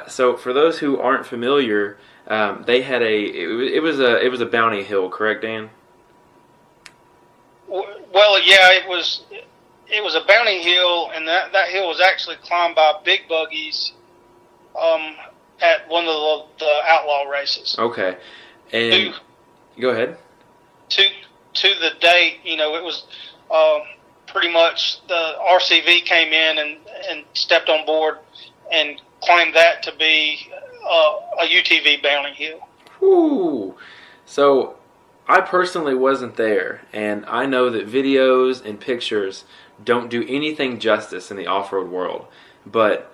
So for those who aren't familiar, they had it was a bounty hill, correct, Dan? Well, yeah, it was a bounty hill, and that hill was actually climbed by big buggies at one of the outlaw races. Okay, and go ahead. To the date, it was pretty much the RCV came in and stepped on board and claimed that to be a UTV bounty hill. Whew. So I personally wasn't there, and I know that videos and pictures don't do anything justice in the off-road world. But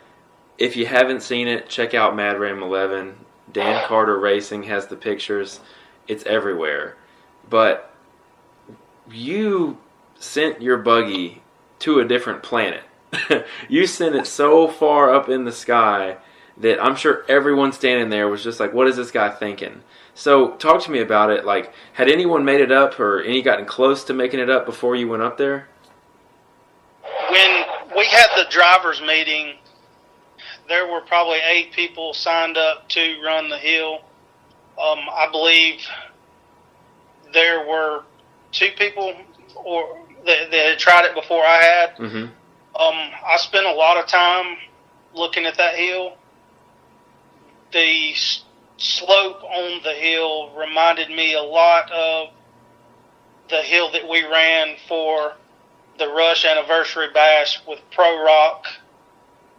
if you haven't seen it, check out Mad Ram 11. Dan Carter Racing has the pictures. It's everywhere. But you sent your buggy to a different planet. You sent it so far up in the sky that I'm sure everyone standing there was just like, what is this guy thinking? So talk to me about it. Like, had anyone made it up, or any gotten close to making it up before you went up there? When we had the drivers meeting, there were probably 8 people signed up to run the hill. I believe there were 2 people that had tried it before I had. Mm-hmm. I spent a lot of time looking at that hill. The slope on the hill reminded me a lot of the hill that we ran for the Rush Anniversary Bash with ProRock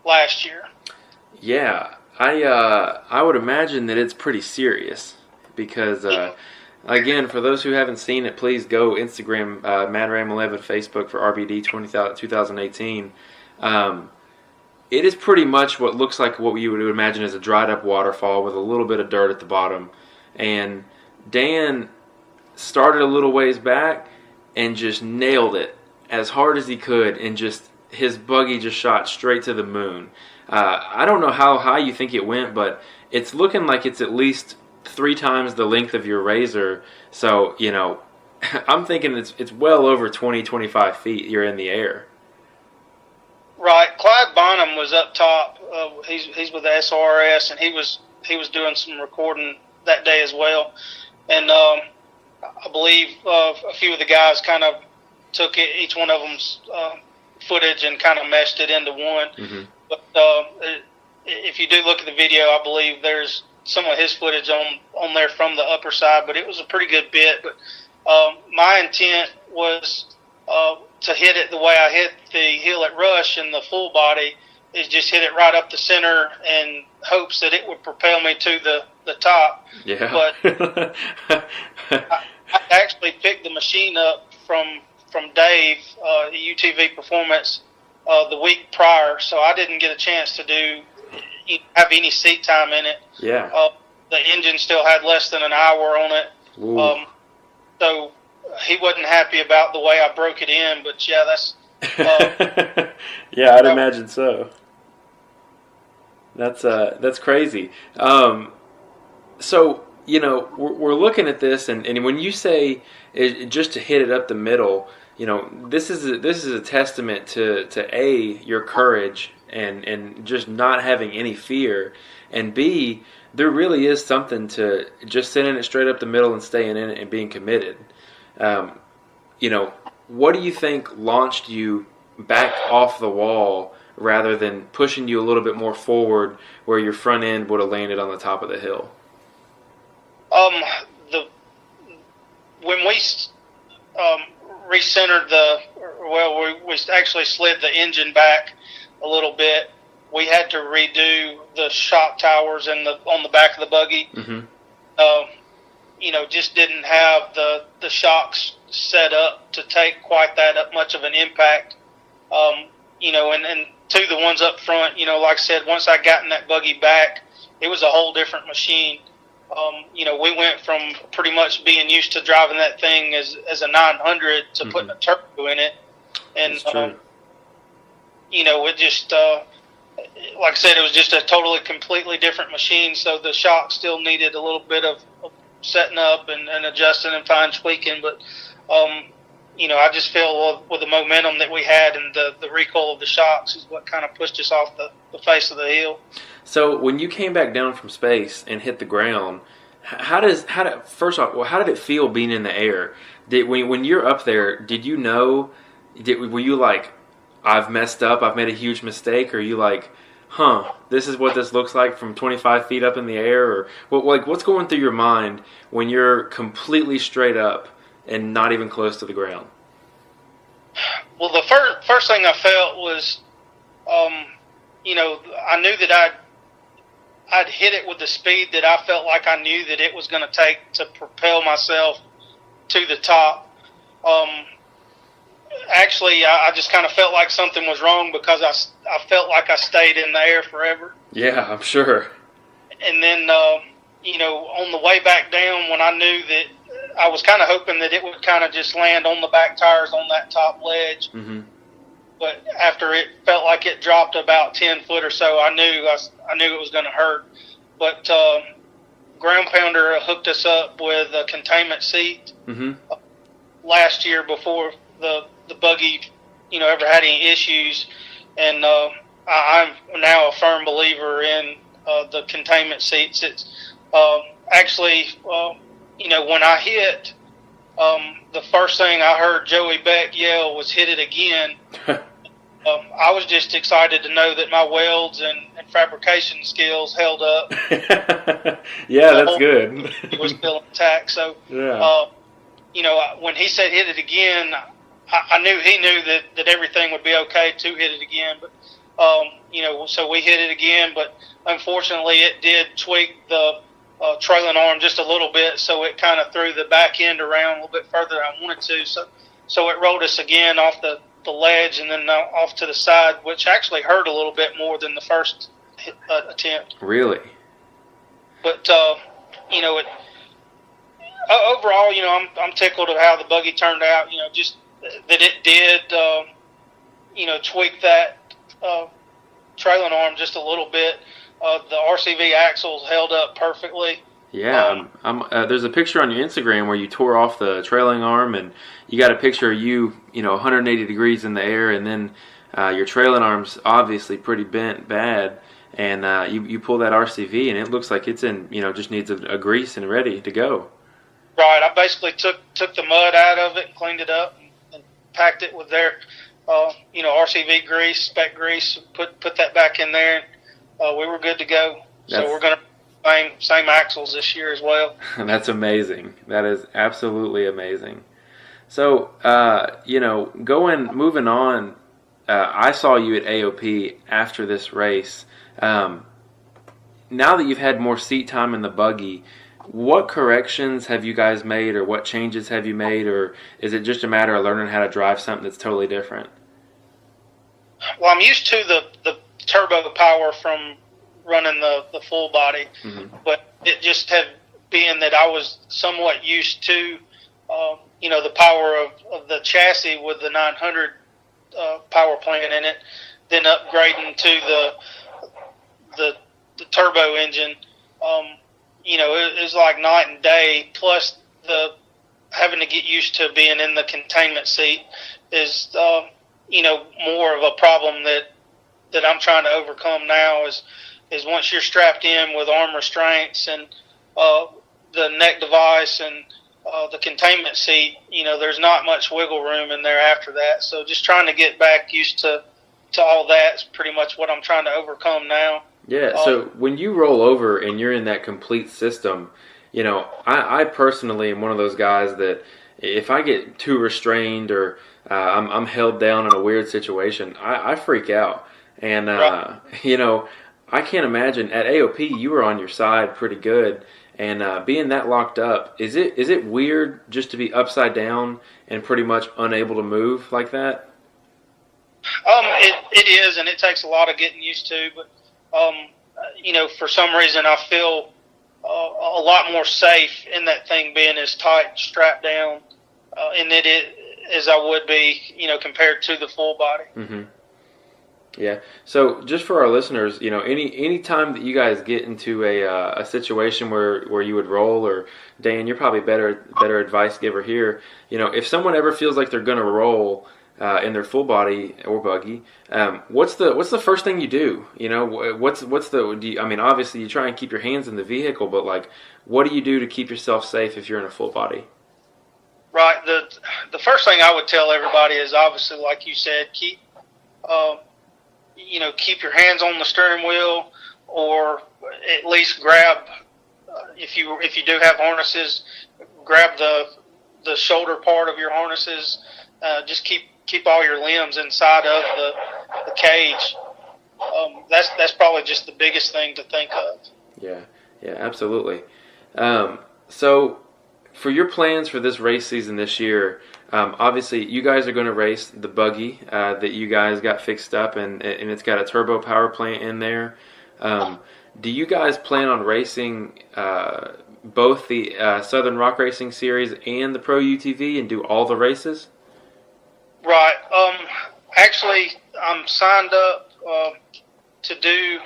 last year. Yeah, I would imagine that it's pretty serious because, again, for those who haven't seen it, please go Instagram, MadRam11, Facebook for RBD 2018. It is pretty much what looks like what you would imagine as a dried up waterfall with a little bit of dirt at the bottom. And Dan started a little ways back and just nailed it as hard as he could, and just his buggy just shot straight to the moon. I don't know how high you think it went, but it's looking like it's at least 3 times the length of your Razor. So, I'm thinking it's well over 20, 25 feet you're in the air. Right. Clyde Bonham was up top. He's with the SRRS, and he was doing some recording that day as well. And I believe a few of the guys kind of took each one of them's footage and kind of meshed it into one. Mm-hmm. But if you do look at the video, I believe there's some of his footage on there from the upper side, but it was a pretty good bit. But my intent was to hit it the way I hit the hill at Rush in the full body, is just hit it right up the center in hopes that it would propel me to the top. Yeah. But I actually picked the machine up from Dave, UTV Performance, the week prior, so I didn't get a chance to have any seat time in it. Yeah. The engine still had less than an hour on it. So he wasn't happy about the way I broke it in, but yeah, that's... yeah, I'd imagine so. That's crazy. So, we're looking at this, and when you say just to hit it up the middle, this is a testament to your courage and just not having any fear, and B, there really is something to just sending it straight up the middle and staying in it and being committed. What do you think launched you back off the wall rather than pushing you a little bit more forward where your front end would have landed on the top of the hill? When we recentered we actually slid the engine back a little bit. We had to redo the shock towers on the back of the buggy. Mm-hmm. Just didn't have the shocks set up to take quite that much of an impact. And to the ones up front, like I said, once I got in that buggy back, it was a whole different machine. We went from pretty much being used to driving that thing as a 900 to mm-hmm. putting a turbo in it. And, it just, like I said, it was just a totally, completely different machine. So the shock still needed a little bit of setting up and adjusting and fine tweaking. But, I just feel with the momentum that we had and the recoil of the shocks is what kind of pushed us off the face of the hill. So when you came back down from space and hit the ground, how did it feel being in the air? When you're up there, did you know? Were you like, I've messed up, I've made a huge mistake, or are you like, this is what this looks like from 25 feet up in the air? Or what's going through your mind when you're completely straight up and not even close to the ground? Well, the first thing I felt was, I knew that I'd hit it with the speed that I felt like I knew that it was going to take to propel myself to the top. Actually, I just kind of felt like something was wrong because I felt like I stayed in the air forever. Yeah, I'm sure. And then, on the way back down, when I knew that I was kind of hoping that it would kind of just land on the back tires on that top ledge. Mm-hmm. But after it felt like it dropped about 10 foot or so, I knew it was going to hurt. But Ground Pounder hooked us up with a containment seat last year before the buggy, ever had any issues. And I'm now a firm believer in the containment seats. It's actually, when I hit, the first thing I heard Joey Beck yell was "hit it again." I was just excited to know that my welds and fabrication skills held up. Yeah, that's good. It was still intact. So, when he said "hit it again," I knew he knew that everything would be okay to hit it again. But so we hit it again. But unfortunately, it did tweak the trailing arm just a little bit, so it kind of threw the back end around a little bit further than I wanted to. So it rolled us again off the ledge and then off to the side, which actually hurt a little bit more than the first attempt. Really? But overall, I'm tickled of how the buggy turned out. Just that it did, tweak that trailing arm just a little bit. The RCV axles held up perfectly. Yeah, there's a picture on your Instagram where you tore off the trailing arm, and you got a picture of you, 180 degrees in the air, and then your trailing arm's obviously pretty bent bad, and you pull that RCV, and it looks like it's in, just needs a grease and ready to go. Right, I basically took the mud out of it and cleaned it up and packed it with their, RCV grease, spec grease, put that back in there, and we were good to go. So we're going to same axles this year as well. That's amazing. That is absolutely amazing. So, moving on, I saw you at AOP after this race. Now that you've had more seat time in the buggy, what corrections have you guys made, or what changes have you made, or is it just a matter of learning how to drive something that's totally different? Well, I'm used to the turbo power from running the full body, but it just had been that I was somewhat used to, the power of the chassis with the 900 power plant in it, then upgrading to the turbo engine. It was like night and day. Plus the having to get used to being in the containment seat is, more of a problem that I'm trying to overcome now. Is once you're strapped in with arm restraints and the neck device and the containment seat, there's not much wiggle room in there after that. So just trying to get back used to all that is pretty much what I'm trying to overcome now. Yeah, so when you roll over and you're in that complete system, I personally am one of those guys that if I get too restrained or I'm held down in a weird situation, I freak out. And, right. I can't imagine at AOP you were on your side pretty good, and being that locked up, is it weird just to be upside down and pretty much unable to move like that? It is, and it takes a lot of getting used to. But for some reason I feel a lot more safe in that thing being as tight, strapped down, in it as I would be, compared to the full body. Mm-hmm. Yeah. So just for our listeners, any time that you guys get into a situation where you would roll, or Dan, you're probably better advice giver here. If someone ever feels like they're going to roll in their full body or buggy, what's the first thing you do? Obviously you try and keep your hands in the vehicle, but like, what do you do to keep yourself safe if you're in a full body? Right. The first thing I would tell everybody is, obviously, like you said, keep your hands on the steering wheel, or at least grab, if you do have harnesses, grab the shoulder part of your harnesses. Just keep all your limbs inside of the cage. That's probably just the biggest thing to think of. Yeah, absolutely. So for your plans for this race season this year, obviously you guys are going to race the buggy that you guys got fixed up, and it's got a turbo power plant in there. Do you guys plan on racing both the Southern Rock Racing Series and the Pro UTV and do all the races? Right. Actually, I'm signed up to do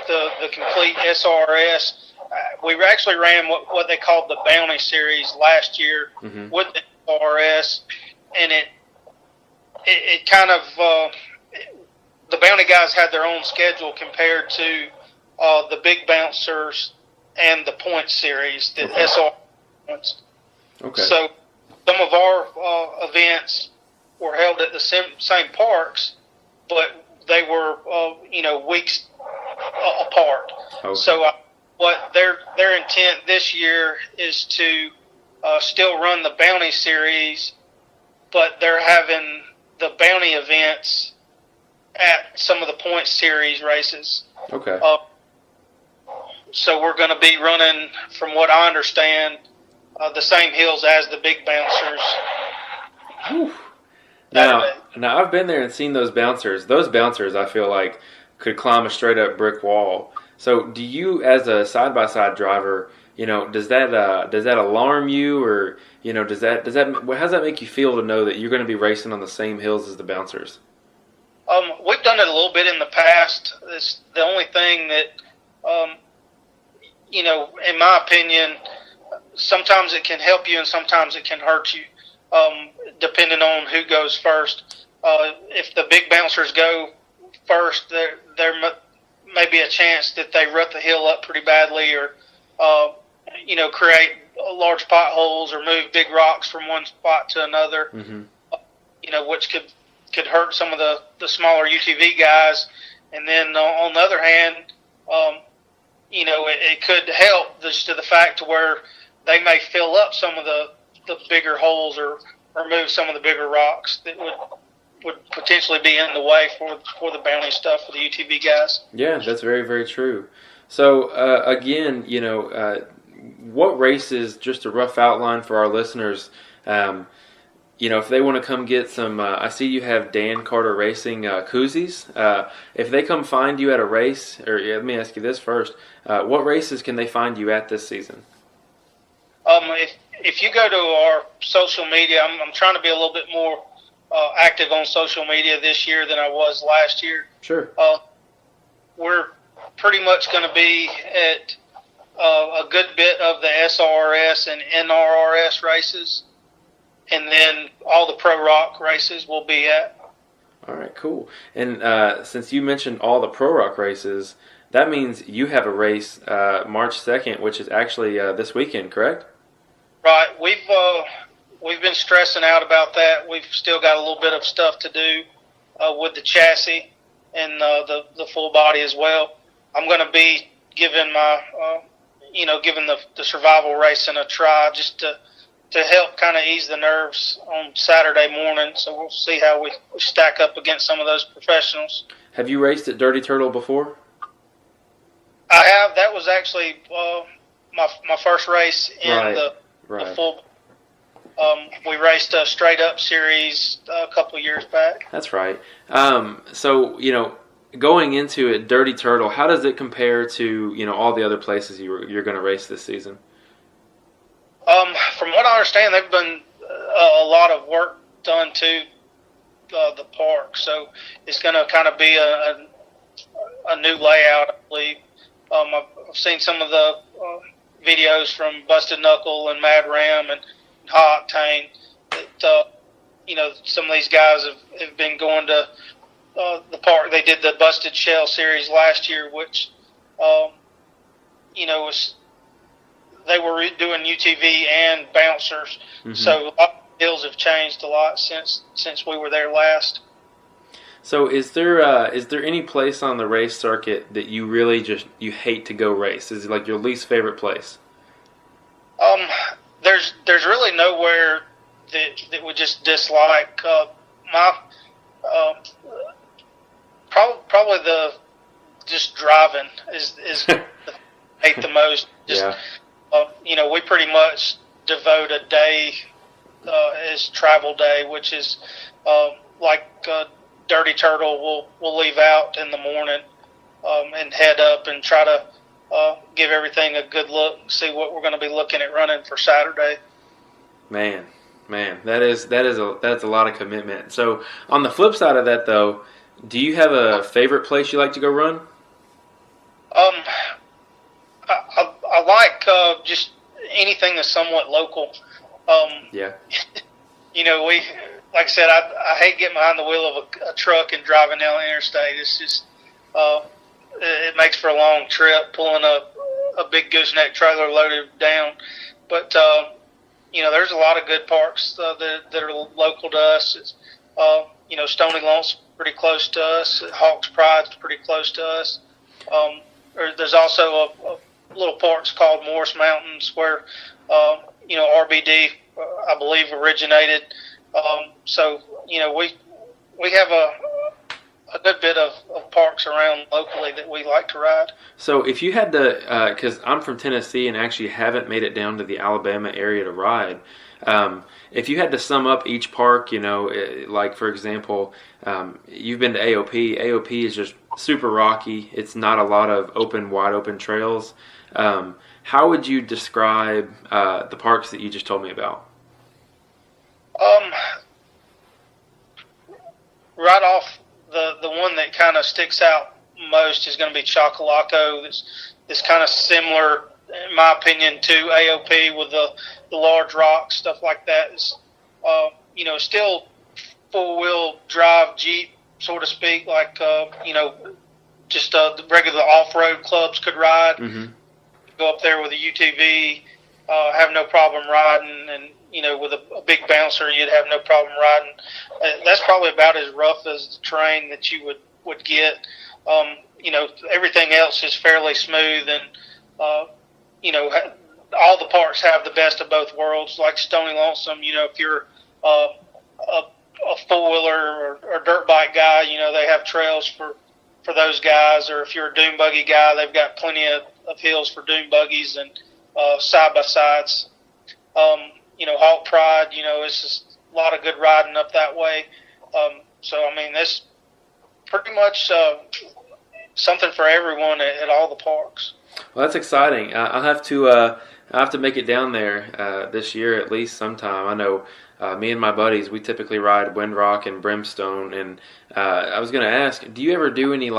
the complete SRRS. We actually ran what they called the Bounty Series last year with the SRRS, and it kind of the Bounty guys had their own schedule compared to the Big Bouncers and the Point Series, the SR points. Okay. So some of our events were held at the same parks, but they were weeks apart. Okay. So what their intent this year is to still run the Bounty Series, but they're having the Bounty events at some of the Point Series races. Okay. So we're going to be running, from what I understand, the same hills as the Big Bouncers. Whew. Now I've been there and seen those bouncers. Those bouncers, I feel like, could climb a straight up brick wall. So, do you, as a side by side driver, does that alarm you, or how does that make you feel to know that you're going to be racing on the same hills as the bouncers? We've done it a little bit in the past. It's the only thing that, in my opinion, sometimes it can help you and sometimes it can hurt you, depending on who goes first. If the Big Bouncers go first, there may be a chance that they rut the hill up pretty badly, or create large potholes or move big rocks from one spot to another. Which could hurt some of the smaller UTV guys. And then on the other hand, it could help just to the fact to where they may fill up some of the bigger holes, or move some of the bigger rocks that would potentially be in the way for the Bounty stuff for the UTV guys. Yeah, that's very, very true. So, again, what races, just a rough outline for our listeners, if they want to come get some, I see you have Dan Carter Racing koozies. If they come find you at a race, or let me ask you this first, what races can they find you at this season? If you go to our social media, I'm trying to be a little bit more active on social media this year than I was last year. Sure. We're pretty much going to be at a good bit of the SRRS and NRRS races, and then all the ProRock races we'll be at. All right, cool. And since you mentioned all the ProRock races, that means you have a race March 2nd, which is actually this weekend, correct? Right. We've been stressing out about that. We've still got a little bit of stuff to do with the chassis and the full body as well. I'm going to be giving giving the survival racing a try, just to help kind of ease the nerves on Saturday morning. So we'll see how we stack up against some of those professionals. Have you raced at Dirty Turtle before? I have. That was actually my first race in the full. We raced a straight up series a couple of years back. That's right. So going into it, Dirty Turtle, how does it compare to all the other places you're going to race this season? From what I understand, they've been a lot of work done to the park. So it's going to kind of be a new layout, I believe. I've seen some of the videos from Busted Knuckle and Mad Ram and High Octane that, some of these guys have been going to the park. They did the Busted Shell series last year, which, they were doing UTV and bouncers. Mm-hmm. So a lot of hills have changed a lot since we were there last. So is there any place on the race circuit that you really you hate to go race? Is it like your least favorite place? There's really nowhere that would just dislike. Probably the just driving is hate the most. Just we pretty much devote a day as travel day, which is like Dirty Turtle. We'll leave out in the morning and head up and try to give everything a good look, see what we're going to be looking at running for Saturday. Man, that's a lot of commitment. So on the flip side of that, though, do you have a favorite place you like to go run? I like just anything that's somewhat local. Yeah. Like I said, I hate getting behind the wheel of a truck and driving down the interstate. It's just it makes for a long trip pulling a big gooseneck trailer loaded down. But there's a lot of good parks that are local to us. It's Stony Laun's pretty close to us. Hawks Pride's pretty close to us. There's also a little parks called Morris Mountains where RBD I believe originated. So we have a good bit of parks around locally that we like to ride. So if you had to, because I'm from Tennessee and actually haven't made it down to the Alabama area to ride, if you had to sum up each park, like for example, you've been to AOP. AOP is just super rocky. It's not a lot of wide open trails. How would you describe the parks that you just told me about? Right off, the one that kind of sticks out most is going to be Chocolaco. That's kind of similar, in my opinion, to AOP with the large rocks, stuff like that. It's, still four-wheel drive Jeep, so to speak, like, just the regular off-road clubs could ride. Mm-hmm. Go up there with a UTV, have no problem riding, and with a big bouncer, you'd have no problem riding. That's probably about as rough as the terrain that you would get. Everything else is fairly smooth, and all the parks have the best of both worlds. Like Stony Lonesome, if you're a four-wheeler or dirt bike guy, they have trails for those guys. Or if you're a dune buggy guy, they've got plenty of hills for dune buggies and side-by-sides. Hawk Pride, it's just a lot of good riding up that way. That's pretty much something for everyone at all the parks. Well, that's exciting. I'll have to make it down there this year at least sometime. I know me and my buddies, we typically ride Windrock and Brimstone, and I was going to ask, do you ever do any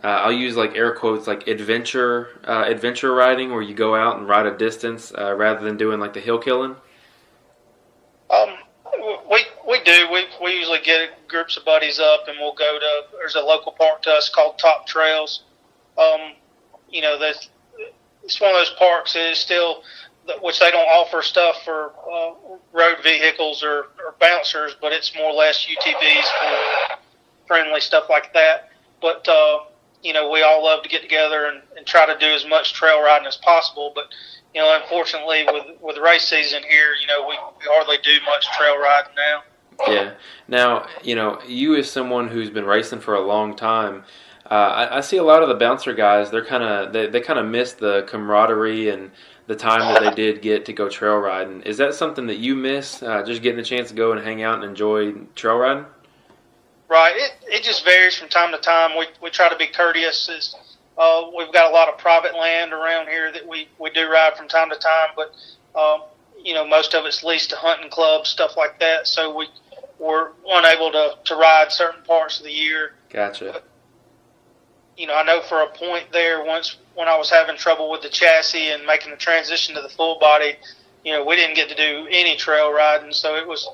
I'll use air quotes adventure riding where you go out and ride a distance rather than doing the hill killing? We do. We usually get groups of buddies up and we'll go to. There's a local park to us called Top Trails. It's one of those parks that is still, which they don't offer stuff for road vehicles or bouncers, but it's more or less UTVs for friendly stuff like that. But we all love to get together and try to do as much trail riding as possible. But unfortunately, with race season here, we hardly do much trail riding now. Yeah. Now, you as someone who's been racing for a long time, I see a lot of the bouncer guys. They kind of miss the camaraderie and the time that they did get to go trail riding. Is that something that you miss? Just getting a chance to go and hang out and enjoy trail riding? Right. It just varies from time to time. We try to be courteous. We've got a lot of private land around here that we do ride from time to time, but most of it's leased to hunting clubs, stuff like that. So we were unable to ride certain parts of the year. Gotcha. But, I know for a point there, once when I was having trouble with the chassis and making the transition to the full body, we didn't get to do any trail riding. So it was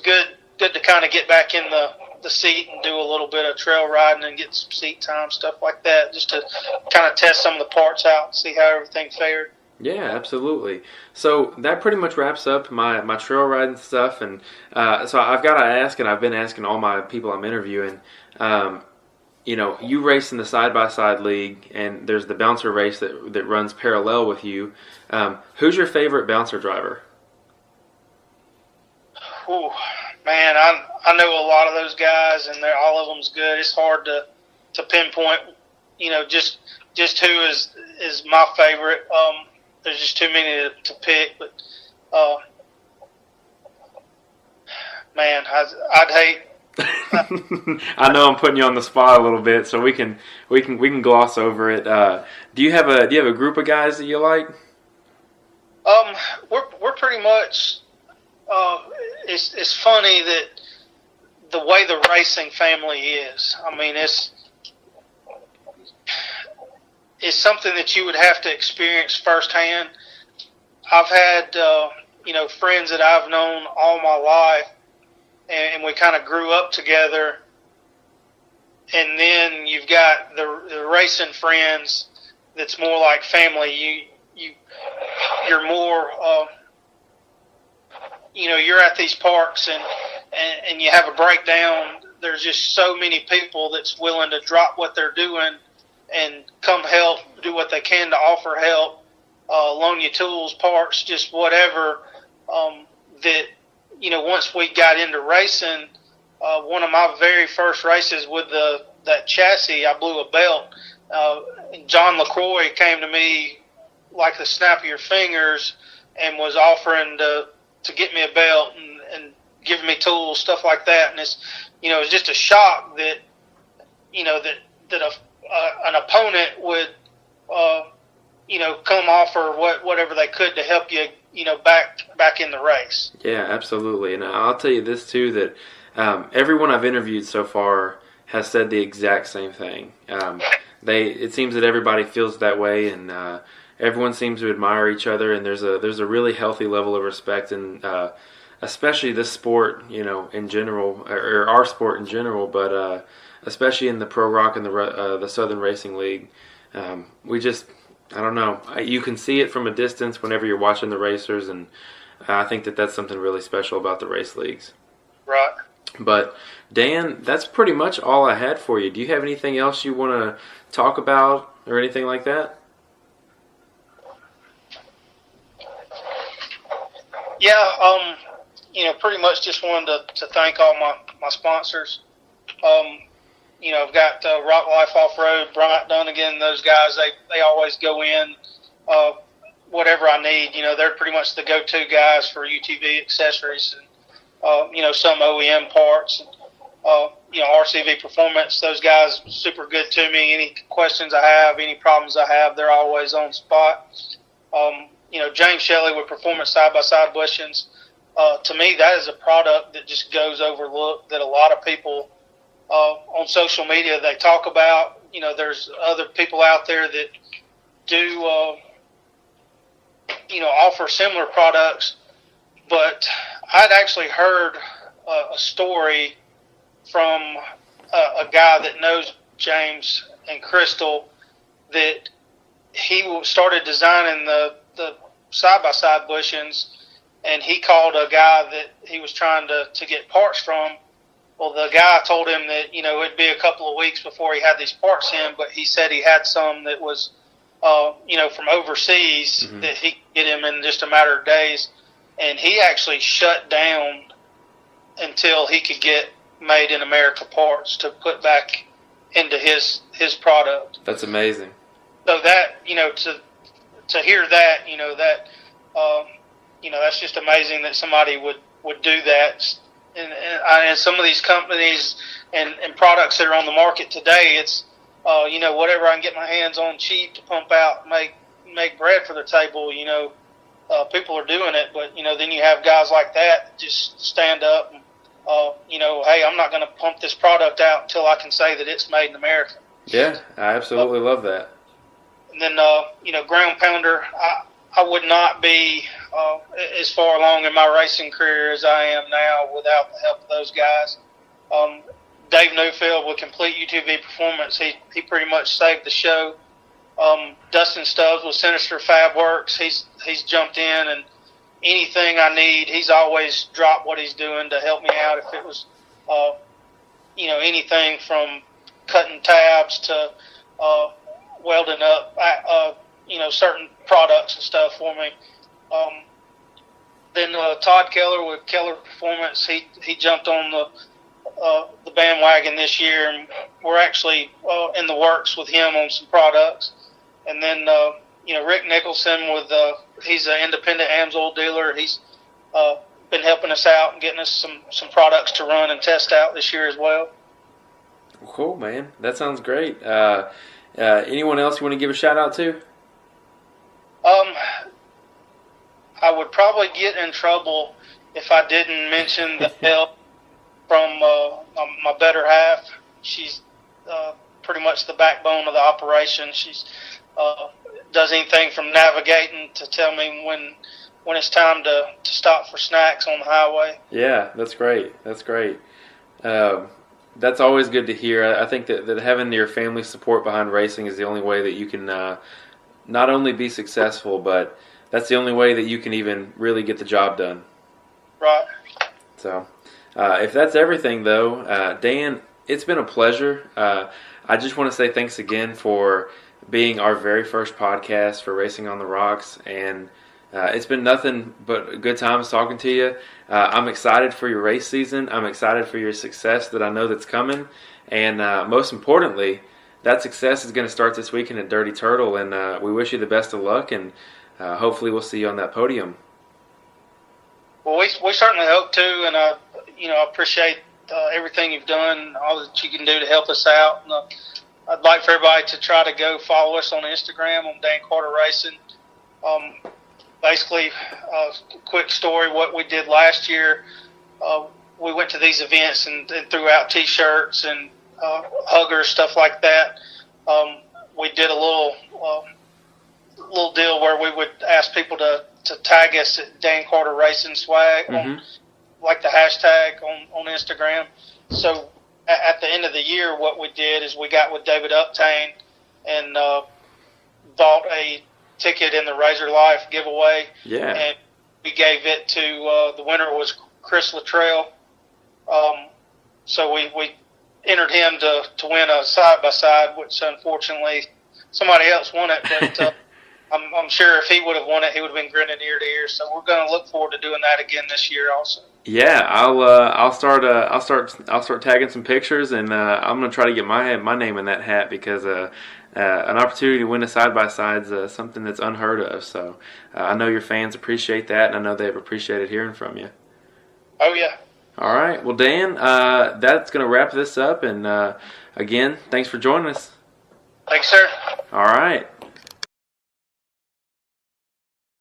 good to kind of get back in the seat and do a little bit of trail riding and get some seat time, stuff like that, just to kind of test some of the parts out and see how everything fared. Yeah, absolutely. So that pretty much wraps up my trail riding stuff. And so I've got to ask, and I've been asking all my people I'm interviewing, you race in the side-by-side league, and there's the bouncer race that runs parallel with you. Who's your favorite bouncer driver? Ooh, man, I know a lot of those guys, and all of them's good. It's hard to pinpoint, just who is my favorite. There's just too many to pick, but man, I'd hate. I know I'm putting you on the spot a little bit, so we can gloss over it. Do you have a group of guys that you like? We're pretty much. It's funny that the way the racing family is. I mean, it's something that you would have to experience firsthand. I've had friends that I've known all my life, and we kind of grew up together. And then you've got the racing friends that's more like family. You're more. You're at these parks and you have a breakdown. There's just so many people that's willing to drop what they're doing and come help, do what they can to offer help, loan you tools, parts, just whatever. That once we got into racing, one of my very first races with that chassis, I blew a belt. John LaCroix came to me like the snap of your fingers and was offering to get me a belt and giving me tools, stuff like that. And it's, it's just a shock that, that an opponent would, come offer whatever they could to help you, back in the race. Yeah, absolutely. And I'll tell you this too, that everyone I've interviewed so far has said the exact same thing. It seems that everybody feels that way, and everyone seems to admire each other, and there's a really healthy level of respect, and especially this sport, in general, or our sport in general, but especially in the ProRock and the Southern Racing League. I don't know. You can see it from a distance whenever you're watching the racers, and I think that that's something really special about the race leagues. Right. But Dan, that's pretty much all I had for you. Do you have anything else you want to talk about or anything like that? Yeah, pretty much just wanted to thank all my sponsors. I've got Rock Life Off-Road, Bryant Dunnigan, those guys, they always go in, whatever I need. They're pretty much the go-to guys for UTV accessories and, some OEM parts. RCV Performance, those guys super good to me. Any questions I have, any problems I have, they're always on spot. James Shelley with Performance Side-by-Side bushings. To me, that is a product that just goes overlooked, that a lot of people on social media, they talk about. There's other people out there that do, offer similar products. But I'd actually heard a story from a guy that knows James and Crystal, that he started designing the side-by-side bushings, and he called a guy that he was trying to get parts from. Well, the guy told him that, it'd be a couple of weeks before he had these parts in, but he said he had some that was, from overseas, mm-hmm. that he could get him in just a matter of days. And he actually shut down until he could get made in America parts to put back into his product. That's amazing. So that, to hear that, that's just amazing that somebody would do that. And some of these companies and products that are on the market today, it's, whatever I can get my hands on cheap to pump out, make bread for the table, people are doing it. But, then you have guys like that just stand up hey, I'm not going to pump this product out until I can say that it's made in America. Yeah, I absolutely love that. And then, ground pounder, I would not be as far along in my racing career as I am now without the help of those guys. Dave Newfield with Complete UTV Performance, he pretty much saved the show. Dustin Stubbs with Sinister Fab Works, he's jumped in, and anything I need, he's always dropped what he's doing to help me out. If it was, anything from cutting tabs to welding up, certain products and stuff for me. Then Todd Keller with Keller Performance, he jumped on the bandwagon this year, and we're actually in the works with him on some products. And then Rick Nicholson with he's an independent AMSOIL dealer. He's been helping us out and getting us some products to run and test out this year as well. Cool, man. That sounds great. Anyone else you want to give a shout out to? I would probably get in trouble if I didn't mention the help from my better half. She's pretty much the backbone of the operation. She's does anything from navigating to tell me when it's time to stop for snacks on the highway. Yeah, that's great. That's great. That's always good to hear. I think that having your family support behind racing is the only way that you can not only be successful, but that's the only way that you can even really get the job done. Right. So, if that's everything, though, Dan, it's been a pleasure. I just want to say thanks again for being our very first podcast for Racing on the Rocks, and it's been nothing but good times talking to you. I'm excited for your race season. I'm excited for your success that I know that's coming, and most importantly, that success is going to start this weekend at Dirty Turtle, and we wish you the best of luck, and hopefully we'll see you on that podium. Well, we certainly hope to, and I appreciate everything you've done, all that you can do to help us out. And, I'd like for everybody to try to go follow us on Instagram on Dan Carter Racing. Basically, quick story, what we did last year, we went to these events and threw out T-shirts and huggers, stuff like that. We did a little deal where we would ask people to tag us at Dan Carter Racing Swag, on, like the hashtag on Instagram. So at the end of the year, what we did is we got with David Uptain and bought a ticket in the Razor Life giveaway. Yeah. And we gave it to, the winner was Chris Luttrell. So we entered him to win a side-by-side, which unfortunately somebody else won it, but I'm sure if he would have won it, he would have been grinning ear to ear. So we're going to look forward to doing that again this year also. Yeah, I'll start tagging some pictures, and I'm going to try to get my name in that hat, because an opportunity to win a side-by-side is something that's unheard of. So I know your fans appreciate that, and I know they've appreciated hearing from you. Oh, yeah. All right. Well, Dan, that's going to wrap this up, and again, thanks for joining us. Thanks, sir. All right.